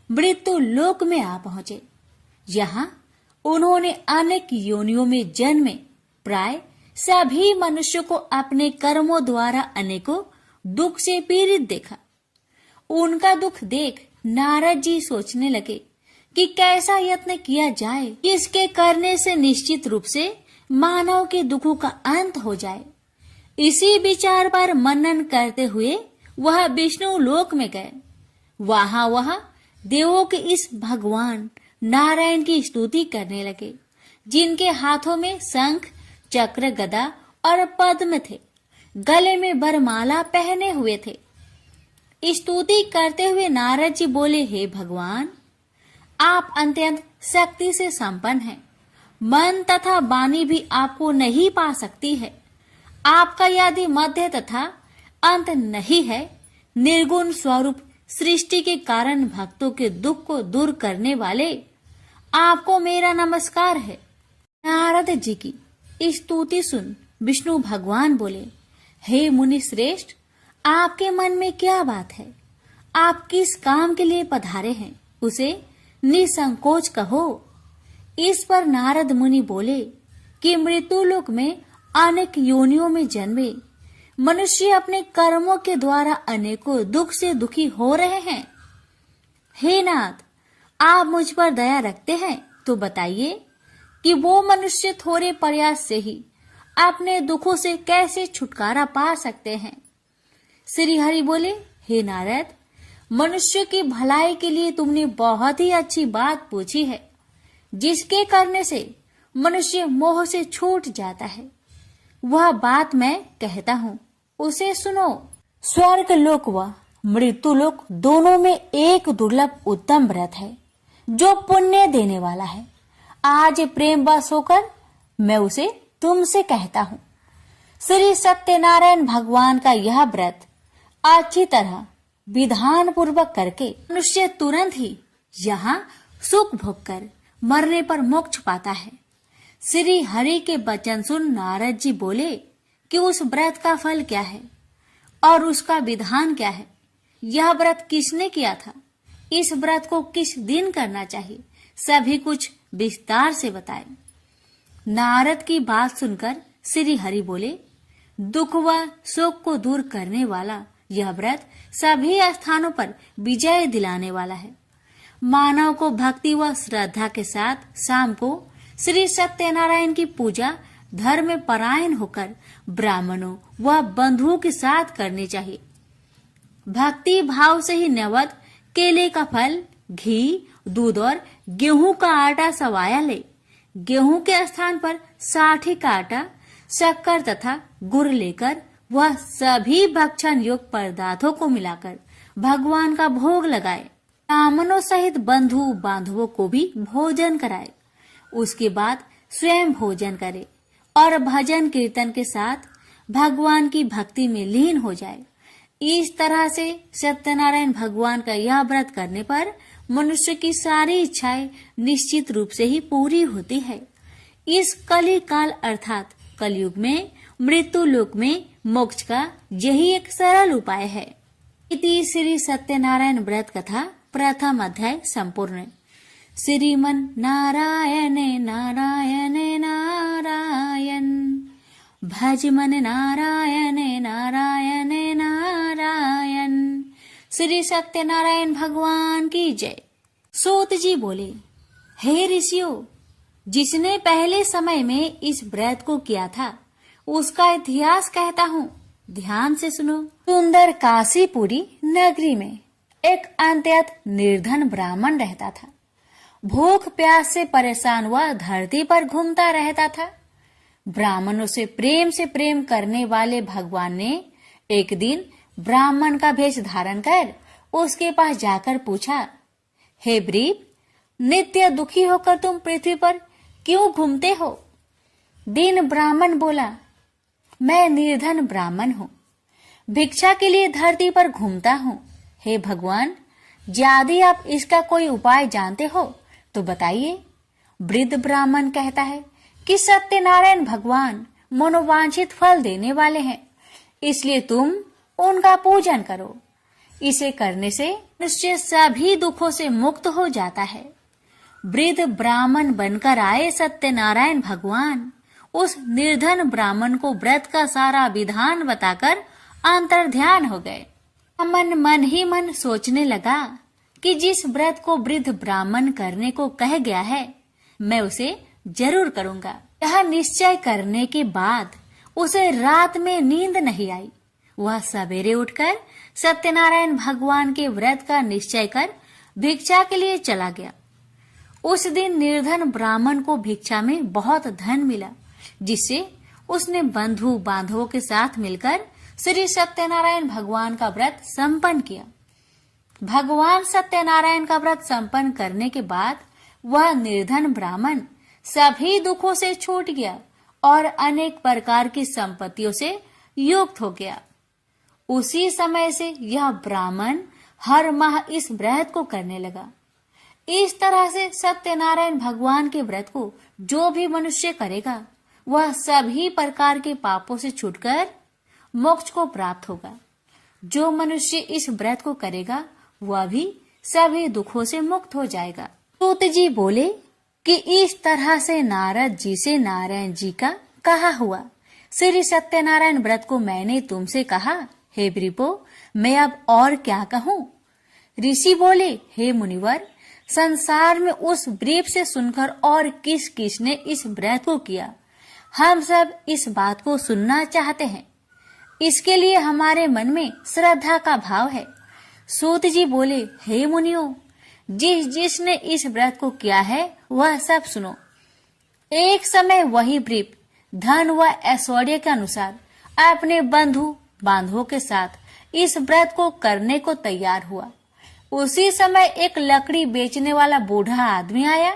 Speaker 1: मृत्यु लोक में आ पहुंचे। यहाँ उन्होंने अनेक योनियों में जन्मे प्राय सभी मनुष्यों को अपने कर्मों द्वारा अनेकों दुख से पीड़ित देखा। उनका दुख देख नारद जी सोचने लगे कि कैसा यत्न किया जाए, इसके करने से निश्चित रूप से मानव के दुखों का अंत हो जाए। इसी विचार पर मनन करते हुए वह विष्णु लोक में गए। वह देवों के इस भगवान नारायण की स्तुति करने लगे, जिनके हाथों में शंख, चक्र, गदा और पद्म थे, गले में वरमाला पहने हुए थे। स्तुति करते हुए नारद जी बोले, हे भगवान, आप अत्यंत शक्ति से संपन्न हैं। मन तथा वाणी भी आपको नहीं पा सकती है। आपका यदि मध्य तथा अंत नहीं है, निर्गुण स्वरूप सृष्टि के कारण भक्तों के दुख को दूर करने वाले, आपको मेरा नमस्कार है। नारद जी की स्तुति सुन विष्णु भगवान बोले, हे मुनि श्रेष्ठ, आपके मन में क्या बात है? आप किस काम के लिए पधारे हैं, उसे निसंकोच कहो। इस पर नारद मुनि बोले कि मृत्युलोक में अनेक योनियों में जन्मे मनुष्य अपने कर्मों के द्वारा अनेकों दुख से दुखी हो रहे हैं। हे नाथ, आप मुझ पर दया रखते हैं तो बताइए कि वो मनुष्य थोड़े प्रयास से ही अपने दुखों से कैसे छुटकारा पा सकते हैं। श्री हरि बोले, हे नारद, मनुष्य की भलाई के लिए तुमने बहुत ही अच्छी बात पूछी है, जिसके करने से मनुष्य मोह से छूट जाता है। वह बात मैं कहता हूँ, उसे सुनो। स्वर्ग लोक व मृत्यु लोक दोनों में एक दुर्लभ उत्तम व्रत है, जो पुण्य देने वाला है। आज प्रेम वश होकर मैं उसे तुमसे कहता हूँ। श्री सत्यनारायण भगवान का यह व्रत अच्छी तरह विधान पूर्वक करके मनुष्य तुरंत ही यहाँ सुख भोग कर मरने पर मोक्ष पाता है। श्री हरि के वचन सुन नारद जी बोले कि उस व्रत का फल क्या है और उसका विधान क्या है। यह व्रत किसने किया था, इस व्रत को किस दिन करना चाहिए, सभी कुछ विस्तार से बताए। नारद की बात सुनकर श्री हरि बोले, दुख व शोक को दूर करने वाला यह व्रत सभी स्थानों पर विजय दिलाने वाला है। मानव को भक्ति व श्रद्धा के साथ शाम को श्री सत्यनारायण की पूजा धर्म परायण होकर ब्राह्मणों व बंधुओं के साथ करनी चाहिए। भक्ति भाव से ही नैवेद्य केले का फल, घी, दूध और गेहूं का आटा सवाया ले। गेहूं के स्थान पर साठी का आटा, शक्कर तथा गुड़ लेकर वह सभी भक्षण योग्य पदार्थों को मिलाकर भगवान का भोग लगाए। ब्राह्मणों सहित बंधु बांधवों को भी भोजन कराए। उसके बाद स्वयं भोजन करे और भजन कीर्तन के साथ भगवान की भक्ति में लीन हो जाए। इस तरह से सत्यनारायण भगवान का यह व्रत करने पर मनुष्य की सारी इच्छाएं निश्चित रूप से ही पूरी होती है। इस कली काल अर्थात कलयुग में मृत्यु लोक में मोक्ष का यही एक सरल उपाय है। इति श्री सत्यनारायण व्रत कथा प्रथम अध्याय संपूर्ण। श्रीमन नारायण नारायण नारायण, भज मन नारायण नारायण नारायण। श्री सत्यनारायण भगवान की जय। सूत जी बोले, हे ऋषियों, जिसने पहले समय में इस व्रत को किया था उसका इतिहास कहता हूँ, ध्यान से सुनो। सुंदर काशीपुरी नगरी में एक अत्यंत निर्धन ब्राह्मण रहता था। भूख प्यास से परेशान हुआ धरती पर घूमता रहता था। ब्राह्मणों से प्रेम करने वाले भगवान ने एक दिन ब्राह्मण का भेष धारण कर उसके पास जाकर पूछा, हे ब्रीप, नित्य दुखी होकर तुम पृथ्वी पर क्यों घूमते हो? दीन ब्राह्मण बोला, मैं निर्धन ब्राह्मण हूँ, भिक्षा के लिए धरती पर घूमता हूँ। हे भगवान, यदि आप इसका कोई उपाय जानते हो तो बताइए। वृद्ध ब्राह्मण कहता है कि सत्यनारायण भगवान मनोवांछित फल देने वाले हैं, इसलिए तुम उनका पूजन करो। इसे करने से निश्चय सभी दुखों से मुक्त हो जाता है। वृद्ध ब्राह्मण बनकर आए सत्यनारायण भगवान उस निर्धन ब्राह्मण को व्रत का सारा विधान बताकर अंतर्ध्यान हो गए। मन ही मन सोचने लगा कि जिस व्रत को वृद्ध ब्राह्मण करने को कह गया है, मैं उसे जरूर करूंगा। यह निश्चय करने के बाद उसे रात में नींद नहीं आई। वह सवेरे उठकर सत्यनारायण भगवान के व्रत का निश्चय कर भिक्षा के लिए चला गया। उस दिन निर्धन ब्राह्मण को भिक्षा में बहुत धन मिला, जिससे उसने बंधु बांधवों के साथ मिलकर श्री सत्यनारायण भगवान का व्रत संपन्न किया। भगवान सत्यनारायण का व्रत संपन्न करने के बाद वह निर्धन ब्राह्मण सभी दुखों से छूट गया और अनेक प्रकार की संपत्तियों से युक्त हो गया। उसी समय से यह ब्राह्मण हर माह इस व्रत को करने लगा। इस तरह से सत्यनारायण भगवान के व्रत को जो भी मनुष्य करेगा वह सभी प्रकार के पापों से छूटकर मोक्ष को प्राप्त होगा। जो मनुष्य इस व्रत को करेगा वह भी सभी दुखों से मुक्त हो जाएगा। सूत जी बोले कि इस तरह से नारद जी से नारायण जी का कहा हुआ श्री सत्यनारायण व्रत को मैंने तुमसे कहा। हे वृपो, मैं अब और क्या कहूँ? ऋषि बोले, हे मुनिवर, संसार में उस व्रीप से सुनकर और किस किस ने इस व्रत को किया, हम सब इस बात को सुनना चाहते हैं। इसके लिए हमारे मन में श्रद्धा का भाव है। सूत जी बोले, हे मुनियों, जिसने इस व्रत को किया है वह सब सुनो। एक समय वही व्रीप धन व ऐश्वर्य के अनुसार अपने बंधु बांधवों के साथ इस व्रत को करने को तैयार हुआ। उसी समय एक लकड़ी बेचने वाला बूढ़ा आदमी आया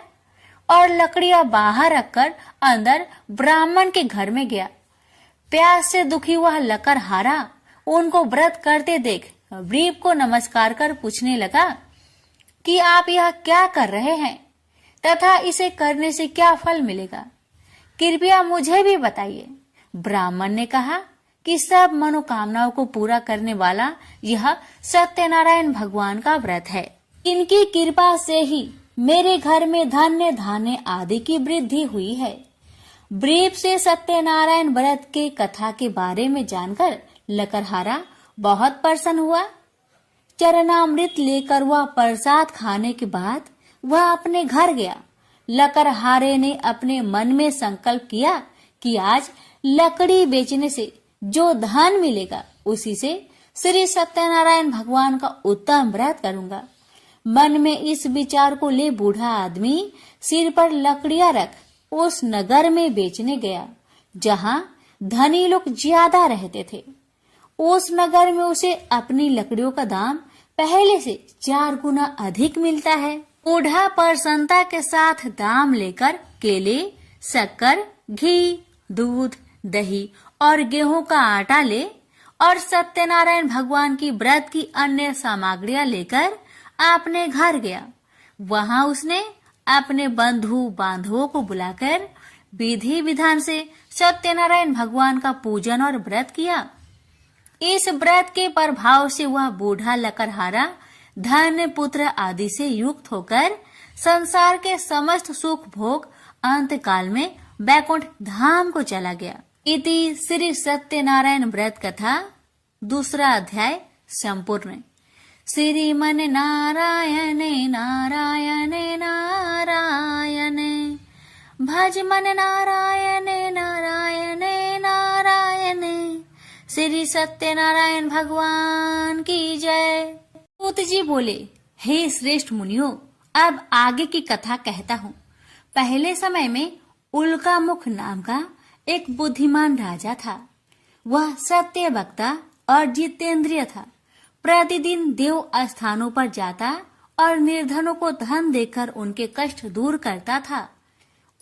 Speaker 1: और लकड़ियां बाहर रखकर अंदर ब्राह्मण के घर में गया। प्यास से दुखी वह लकड़हारा उनको व्रत करते देख व्रीप को नमस्कार कर पूछने लगा कि आप यह क्या कर रहे हैं तथा इसे करने से क्या फल मिलेगा, कृपया मुझे भी बताइए। ब्राह्मण ने कहा कि सब मनोकामनाओं को पूरा करने वाला यह सत्यनारायण भगवान का व्रत है। इनकी कृपा से ही मेरे घर में धन्य धान्य आदि की वृद्धि हुई है। व्रीप से सत्यनारायण व्रत के कथा के बारे में जानकर लकड़हारा बहुत प्रसन्न हुआ। चरणामृत लेकर वह प्रसाद खाने के बाद वह अपने घर गया। लकड़हारे ने अपने मन में संकल्प किया कि आज लकड़ी बेचने से जो धन मिलेगा उसी से श्री सत्यनारायण भगवान का उत्तम व्रत करूंगा। मन में इस विचार को ले बूढ़ा आदमी सिर पर लकड़ियां रख उस नगर में बेचने गया जहां धनी लोग ज्यादा रहते थे। उस नगर में उसे अपनी लकड़ियों का दाम पहले से 4 गुना अधिक मिलता है। बूढ़ा प्रसन्नता के साथ दाम लेकर केले, शक्कर, घी, दूध, दही और गेहूं का आटा ले और सत्यनारायण भगवान की व्रत की अन्य सामग्रियां लेकर अपने घर गया। वहां उसने अपने बंधु बांधवों को बुलाकर विधि विधान से सत्यनारायण भगवान का पूजन और व्रत किया। इस व्रत के प्रभाव से वह बूढ़ा लकड़हारा धन पुत्र आदि से युक्त होकर संसार के समस्त सुख भोग अंत काल में बैकुंठ धाम को चला गया। इति श्री सत्यनारायण व्रत कथा दूसरा अध्याय संपूर्ण। श्रीमन नारायणे नारायणे नारायणे भज मन नारायणे नारायणे नारायणे। श्री सत्यनारायण भगवान की जय। सूत जी बोले, हे श्रेष्ठ मुनियों, अब आगे की कथा कहता हूँ। पहले समय में उल्कामुख नाम का एक बुद्धिमान राजा था। वह सत्य वक्ता और जितेंद्रिय था। प्रतिदिन देव स्थानों पर जाता और निर्धनों को धन देकर उनके कष्ट दूर करता था।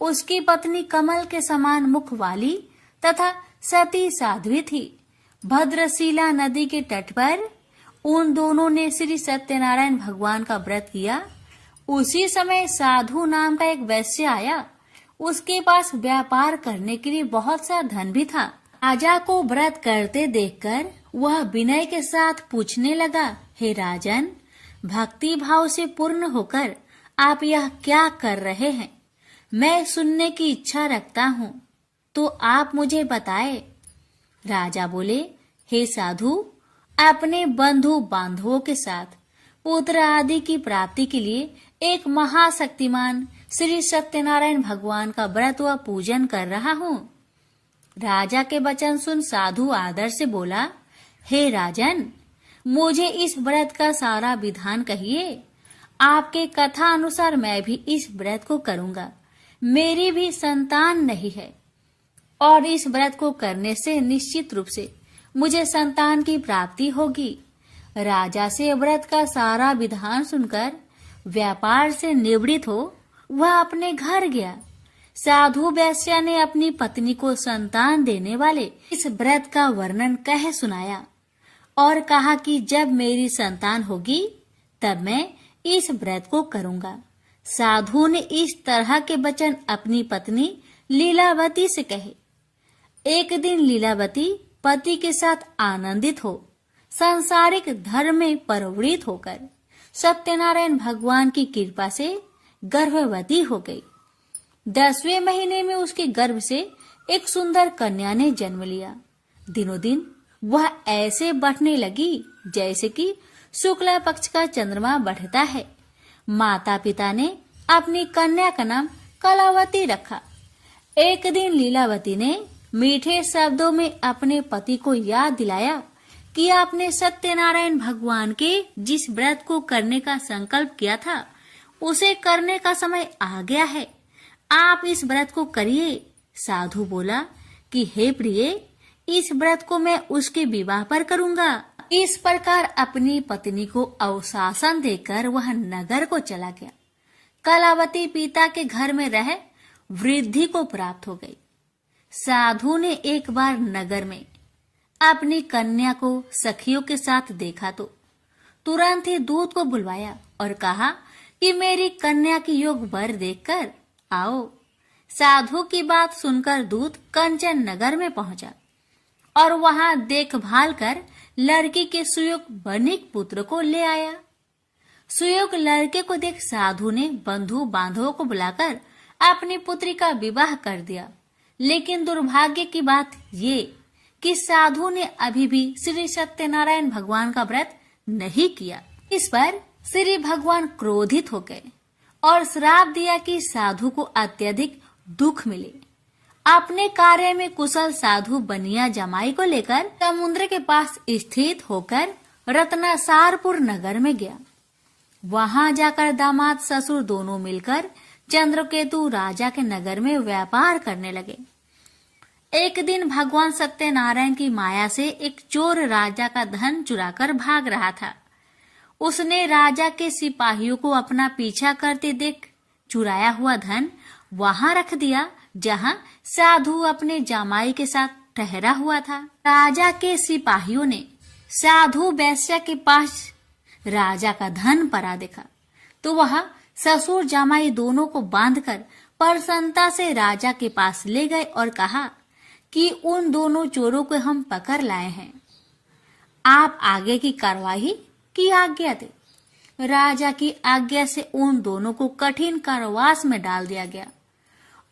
Speaker 1: उसकी पत्नी कमल के समान मुख वाली तथा सती साध्वी थी। भद्रशिला नदी के तट पर उन दोनों ने श्री सत्यनारायण भगवान का व्रत किया। उसी समय साधु नाम का एक वैश्य आया। उसके पास व्यापार करने के लिए बहुत सा धन भी था। राजा को व्रत करते देखकर वह विनय के साथ पूछने लगा, हे राजन, भक्ति भाव से पूर्ण होकर आप यह क्या कर रहे हैं? मैं सुनने की इच्छा रखता हूँ, तो आप मुझे बताए। राजा बोले, हे साधु, अपने बंधु बांधवों के साथ पुत्र आदि की प्राप्ति के लिए एक महाशक्तिमान श्री सत्यनारायण भगवान का व्रत व पूजन कर रहा हूँ। राजा के वचन सुन साधु आदर से बोला, हे राजन, मुझे इस व्रत का सारा विधान कहिए। आपके कथा अनुसार मैं भी इस व्रत को करूँगा। मेरी भी संतान नहीं है और इस व्रत को करने से निश्चित रूप से मुझे संतान की प्राप्ति होगी। राजा से व्रत का सारा विधान सुनकर व्यापार से निवृत्त हो वह अपने घर गया। साधु वैश्य ने अपनी पत्नी को संतान देने वाले इस व्रत का वर्णन कह सुनाया और कहा कि जब मेरी संतान होगी तब मैं इस व्रत को करूँगा। साधु ने इस तरह के वचन अपनी पत्नी लीलावती से कहे। एक दिन लीलावती पति के साथ आनंदित हो सांसारिक धर्म में प्रवृत्त होकर सत्यनारायण भगवान की कृपा से गर्भवती हो गई। 10वें महीने में उसके गर्भ से एक सुंदर कन्या ने जन्म लिया। दिनों दिन वह ऐसे बढ़ने लगी जैसे कि शुक्ला पक्ष का चंद्रमा बढ़ता है। माता पिता ने अपनी कन्या का नाम कलावती रखा। एक दिन लीलावती ने मीठे शब्दों में अपने पति को याद दिलाया कि आपने सत्यनारायण भगवान के जिस व्रत को करने का संकल्प किया था उसे करने का समय आ गया है। आप इस व्रत को करिए। साधु बोला कि हे प्रिय, इस व्रत को मैं उसके विवाह पर करूँगा। इस प्रकार अपनी पत्नी को अवशासन देकर वह नगर को चला गया। कलावती पिता के घर में रह वृद्धि को प्राप्त हो गई। साधु ने एक बार नगर में अपनी कन्या को सखियों के साथ देखा तो तुरंत ही दूत को बुलवाया और कहा कि मेरी कन्या की योग वर देखकर आओ। साधु की बात सुनकर दूत कंचन नगर में पहुंचा और वहां देखभाल कर लड़की के सुयोग वणिक पुत्र को ले आया। सुयोग लड़के को देख साधु ने बंधु बांधवों को बुलाकर अपनी पुत्री का विवाह कर दिया। लेकिन दुर्भाग्य की बात ये कि साधु ने अभी भी श्री सत्यनारायण भगवान का व्रत नहीं किया। इस पर श्री भगवान क्रोधित हो गए और श्राप दिया कि साधु को अत्यधिक दुख मिले। अपने कार्य में कुशल साधु बनिया जमाई को लेकर समुद्र के पास स्थित होकर रत्नासारपुर नगर में गया। वहां जाकर दामाद ससुर दोनों मिलकर चंद्रकेतु राजा के नगर में व्यापार करने लगे। एक दिन भगवान सत्यनारायण की माया से एक चोर राजा का धन चुराकर भाग रहा था। उसने राजा के सिपाहियों को अपना पीछा करते देख चुराया हुआ धन वहां रख दिया जहां साधु अपने जमाई के साथ ठहरा हुआ था। राजा के सिपाहियों ने साधु वैश्य के पास राजा का धन पड़ा देखा तो वह ससुर जमाई दोनों को बांधकर प्रसन्नता से राजा के पास ले गए और कहा कि उन दोनों चोरों को हम पकड़ लाए हैं, आप आगे की कार्यवाही की आज्ञा दे। राजा की आज्ञा से उन दोनों को कठिन कारावास में डाल दिया गया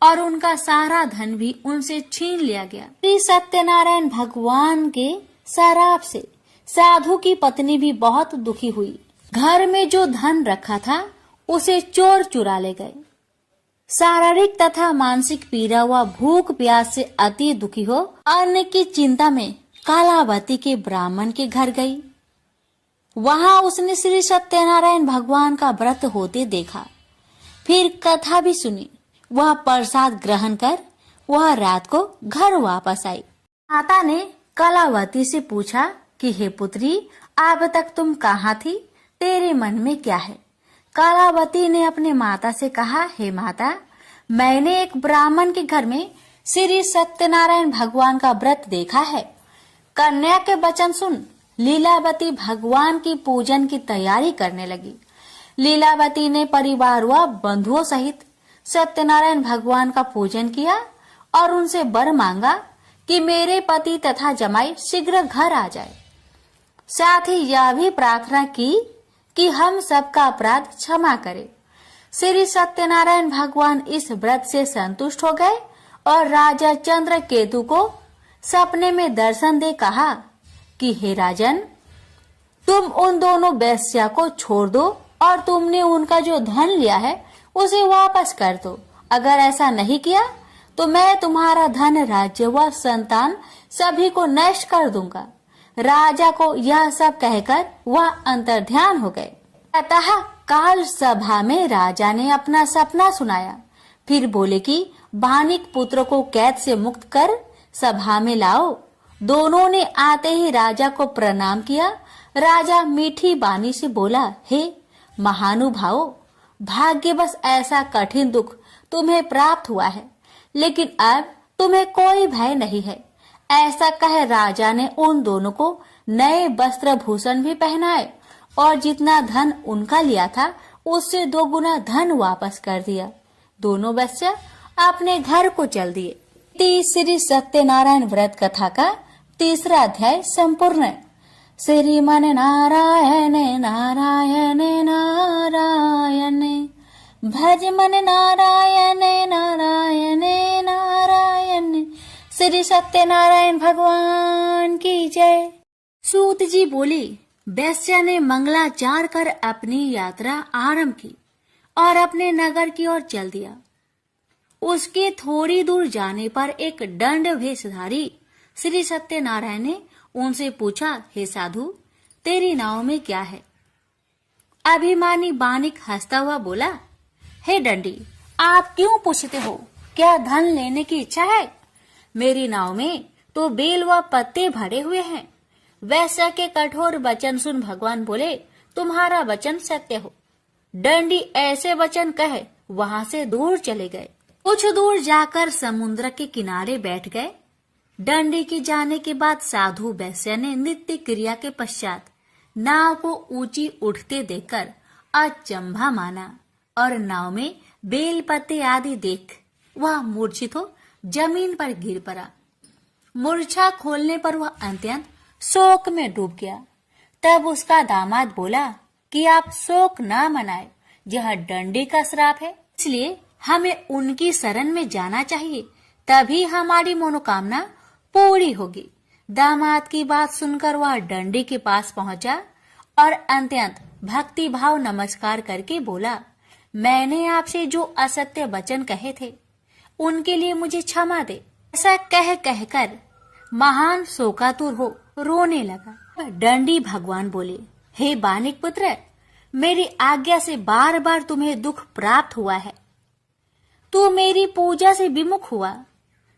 Speaker 1: और उनका सारा धन भी उनसे छीन लिया गया। श्री सत्यनारायण भगवान के शराप से साधु की पत्नी भी बहुत दुखी हुई। घर में जो धन रखा था उसे चोर चुरा ले गए। शारीरिक तथा मानसिक पीड़ा व भूख प्यास से अति दुखी हो अन्न की चिंता में कालावती के ब्राह्मण के घर गई। वहां उसने श्री सत्यनारायण भगवान का व्रत होते देखा। फिर कथा भी सुनी। वह प्रसाद ग्रहण कर वह रात को घर वापस आई। माता ने कलावती से पूछा कि हे पुत्री, अब तक तुम कहाँ थी? तेरे मन में क्या है? कलावती ने अपने माता से कहा, हे माता, मैंने एक ब्राह्मण के घर में श्री सत्यनारायण भगवान का व्रत देखा है। कन्या के वचन सुन लीलावती भगवान की पूजन की तैयारी करने लगी। लीलावती ने परिवार व बंधुओं सहित सत्यनारायण भगवान का पूजन किया और उनसे वर मांगा कि मेरे पति तथा जमाई शीघ्र घर आ जाए। साथ ही यह भी प्रार्थना की कि हम सबका अपराध क्षमा करे। श्री सत्यनारायण भगवान इस व्रत से संतुष्ट हो गए और राजा चंद्रकेतु को सपने में दर्शन दे कहा कि हे राजन, तुम उन दोनों वेश्या को छोड़ दो और तुमने उनका जो धन लिया है उसे वापस कर दो। अगर ऐसा नहीं किया तो मैं तुम्हारा धन, राज्य व संतान सभी को नष्ट कर दूंगा। राजा को यह सब कहकर वह अंतर्ध्यान हो गए। अतः काल सभा में राजा ने अपना सपना सुनाया। फिर बोले कि बानिक पुत्र को कैद से मुक्त कर सभा में लाओ। दोनों ने आते ही राजा को प्रणाम किया। राजा मीठी बानी से बोला, हे महानुभावों, भाग्यवश ऐसा कठिन दुख तुम्हें प्राप्त हुआ है, लेकिन अब तुम्हें कोई भय नहीं है। ऐसा कह राजा ने उन दोनों को नए वस्त्र भूषण भी पहनाए और जितना धन उनका लिया था उससे 2 गुना धन वापस कर दिया। दोनों वेश्या अपने घर को चल दिए। श्री सत्यनारायण व्रत कथा का 3रा अध्याय संपूर्ण। श्रीमन नारायण नारायण नारायण, भज मन नारायण नारायण नारायण। श्री सत्यनारायण भगवान की जय। सूत जी बोले, वैश्या ने मंगलाचार कर अपनी यात्रा आरंभ की और अपने नगर की ओर चल दिया। उसके थोड़ी दूर जाने पर एक दंड वेशधारी श्री सत्यनारायण ने उनसे पूछा, हे साधु, तेरी नाव में क्या है? अभिमानी बानिक हंसता हुआ बोला, हे दंडी, आप क्यों पूछते हो? क्या धन लेने की इच्छा है? मेरी नाव में तो बेल व पत्ते भरे हुए हैं। वैश्या के कठोर वचन सुन भगवान बोले, तुम्हारा वचन सत्य हो। दंडी ऐसे वचन कह वहां से दूर चले गए। कुछ दूर जाकर समुद्र के किनारे बैठ गए। दंडी के जाने के बाद साधु वैश्या ने नित्य क्रिया के पश्चात नाव को ऊंची उठते देखकर अचंभा माना और नाव में बेल पत्ते आदि देख वह मूर्छित हो जमीन पर गिर पड़ा। मूर्छा खोलने पर वह अत्यंत शोक में डूब गया। तब उसका दामाद बोला कि आप शोक न मनाए, यह दंडी का श्राप है, इसलिए हमें उनकी शरण में जाना चाहिए, तभी हमारी मनोकामना पूरी होगी। दामाद की बात सुनकर वह दंडी के पास पहुंचा और अत्यंत भक्ति भाव नमस्कार करके बोला, मैंने आपसे जो असत्य वचन कहे थे उनके लिए मुझे क्षमा दे। ऐसा कहकर महान शोकातुर हो रोने लगा। दंडी भगवान बोले, हे बानिक पुत्र, मेरी आज्ञा से बार बार तुम्हें दुख प्राप्त हुआ है। तू मेरी पूजा से विमुख हुआ।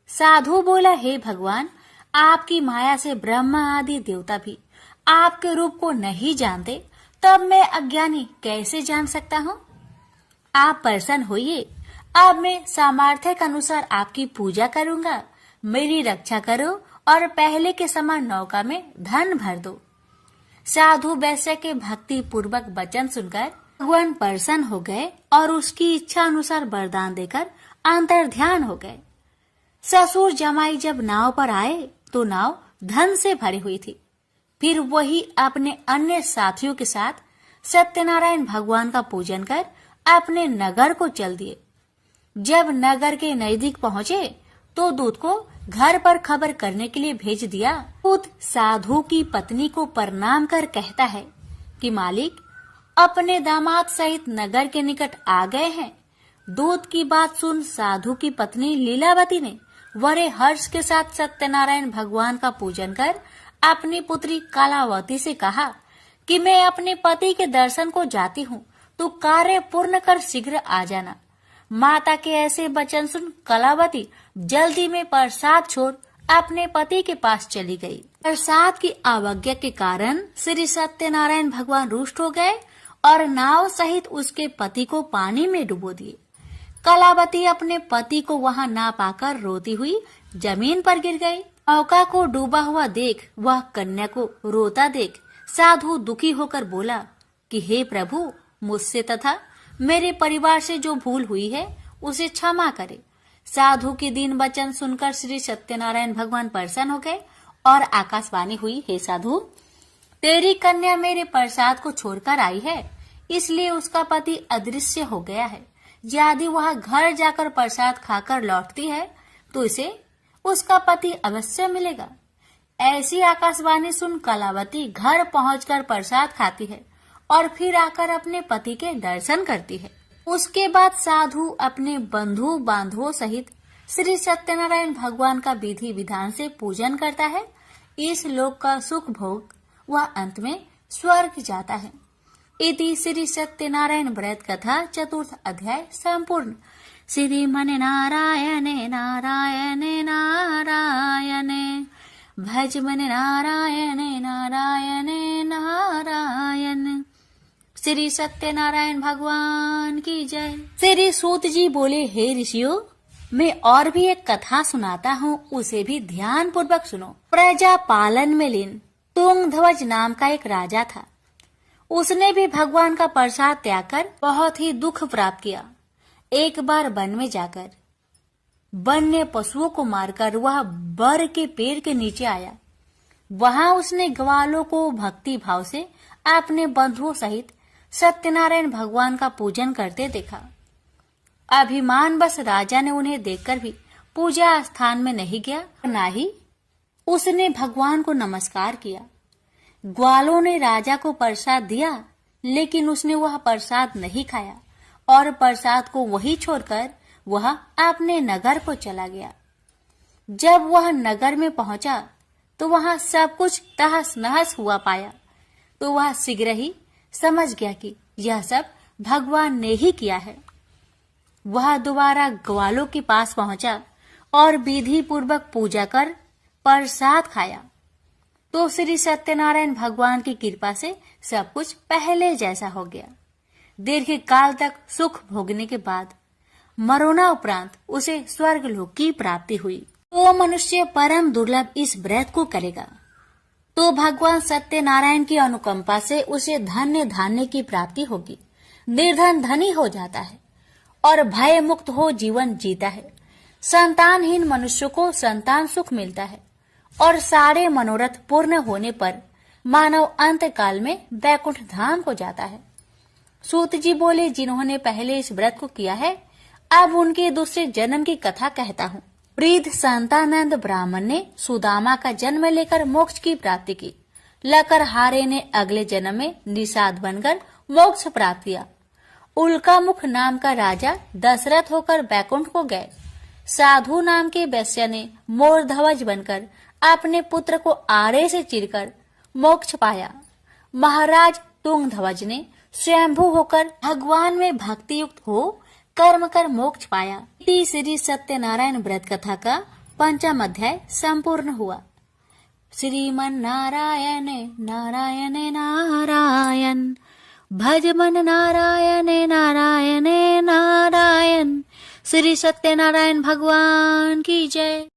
Speaker 1: साधु बोला, हे भगवान, आपकी माया से ब्रह्मा आदि देवता भी आपके रूप को नहीं जानते, तब मैं अज्ञानी कैसे जान सकता हूँ? आप प्रसन्न होइए, अब मैं सामर्थ्य के अनुसार आपकी पूजा करूंगा। मेरी रक्षा करो और पहले के समान नौका में धन भर दो। साधु वैश्य के भक्ति पूर्वक वचन सुनकर भगवान प्रसन्न हो गए और उसकी इच्छा अनुसार वरदान देकर अंतर्ध्यान हो गए। ससुर जमाई जब नाव पर आए तो नाव धन से भरी हुई थी। फिर वही अपने अन्य साथियों के साथ सत्यनारायण भगवान का पूजन कर अपने नगर को चल दिए। जब नगर के नजदीक पहुँचे तो दूत को घर पर खबर करने के लिए भेज दिया। दूत साधु की पत्नी को प्रणाम कर कहता है कि मालिक अपने दामाद सहित नगर के निकट आ गए हैं। दूत की बात सुन साधु की पत्नी लीलावती ने बड़े हर्ष के साथ सत्यनारायण भगवान का पूजन कर अपनी पुत्री कलावती से कहा कि मैं अपने पति के दर्शन को जाती हूँ, तो कार्य पूर्ण कर शीघ्र आ जाना। माता के ऐसे वचन सुन कलावती जल्दी में प्रसाद छोड़ अपने पति के पास चली गई। प्रसाद की अवज्ञा के कारण श्री सत्यनारायण भगवान रुष्ट हो गए और नाव सहित उसके पति को पानी में डुबो दिए। कलावती अपने पति को वहां ना पाकर रोती हुई जमीन पर गिर गई। नौका को डूबा हुआ देख वह कन्या को रोता देख साधु दुखी होकर बोला कि हे प्रभु, मुझसे तथा मेरे परिवार से जो भूल हुई है उसे क्षमा करे। साधु के दीन वचन सुनकर श्री सत्यनारायण भगवान प्रसन्न हो गए और आकाशवाणी हुई, हे साधु, तेरी कन्या मेरे प्रसाद को छोड़कर आई है, इसलिए उसका पति अदृश्य हो गया है। यदि वह घर जाकर प्रसाद खाकर लौटती है तो इसे उसका पति अवश्य मिलेगा। ऐसी आकाशवाणी सुन कलावती घर पहुंचकर प्रसाद खाती है और फिर आकर अपने पति के दर्शन करती है। उसके बाद साधु अपने बंधु बांधवों सहित श्री सत्यनारायण भगवान का विधि विधान से पूजन करता है। इस लोक का सुख भोग वह अंत में स्वर्ग जाता है। इति श्री सत्यनारायण व्रत कथा चतुर्थ अध्याय संपूर्ण। श्रीमन नारायणे नारायणे नारायणे भज मन नारायणे नारायणे नारायण। श्री सत्यनारायण भगवान की जय। श्री सूत जी बोले, हे ऋषियों, मैं और भी एक कथा सुनाता हूँ, उसे भी ध्यान पूर्वक सुनो। प्रजा पालन में लीन तुंगध्वज नाम का एक राजा था। उसने भी भगवान का प्रसाद त्याग कर बहुत ही दुख प्राप्त किया। एक बार वन में जाकर वन्य पशुओं को मारकर वह बर के पेड़ के नीचे आया। वहां उसने ग्वालों को भक्ति भाव से अपने बंधुओं सहित सत्यनारायण भगवान का पूजन करते देखा। अभिमान बस राजा ने उन्हें देखकर भी पूजा स्थान में नहीं गया, न ही उसने भगवान को नमस्कार किया। ग्वालों ने राजा को प्रसाद दिया, लेकिन उसने वह प्रसाद नहीं खाया और प्रसाद को वही छोड़कर वह अपने नगर को चला गया। जब वह नगर में पहुंचा तो वहां सब कुछ तहस नहस हुआ पाया, तो वह शीघ्र ही समझ गया कि यह सब भगवान ने ही किया है। वह दोबारा ग्वालों के पास पहुंचा और विधि पूर्वक पूजा कर प्रसाद खाया, तो श्री सत्यनारायण भगवान की कृपा से सब कुछ पहले जैसा हो गया। दीर्घ काल तक सुख भोगने के बाद मरोना उपरांत उसे स्वर्ग लोक की प्राप्ति हुई। तो मनुष्य परम दुर्लभ इस व्रत को करेगा तो भगवान सत्यनारायण की अनुकंपा से उसे धन्य धान्य की प्राप्ति होगी। निर्धन धनी हो जाता है और भय मुक्त हो जीवन जीता है। संतानहीन मनुष्य को संतान सुख मिलता है और सारे मनोरथ पूर्ण होने पर मानव अंत काल में वैकुंठ धाम को जाता है। सूत जी बोले, जिन्होंने पहले इस व्रत को किया है, अब उनके दूसरे जन्म की कथा कहता हूँ। वृद्ध संतानंद ब्राह्मण ने सुदामा का जन्म लेकर मोक्ष की प्राप्ति की। लकरहारे ने अगले जन्म में निषाद बनकर मोक्ष प्राप्त किया। उल्कामुख नाम का राजा दशरथ होकर बैकुंठ को गए। साधु नाम के वैश्य ने मोरध्वज बनकर अपने पुत्र को आरे से चीरकर मोक्ष पाया। महाराज तुंगध्वज ने स्वयंभू होकर भगवान में भक्ति युक्त हो कर्म कर मोक्ष पाया। श्री सत्यनारायण व्रत कथा का 5वां अध्याय संपूर्ण हुआ। श्रीमन नारायण नारायण नारायण भज मन नारायण नारायण नारायण। श्री सत्यनारायण भगवान की जय।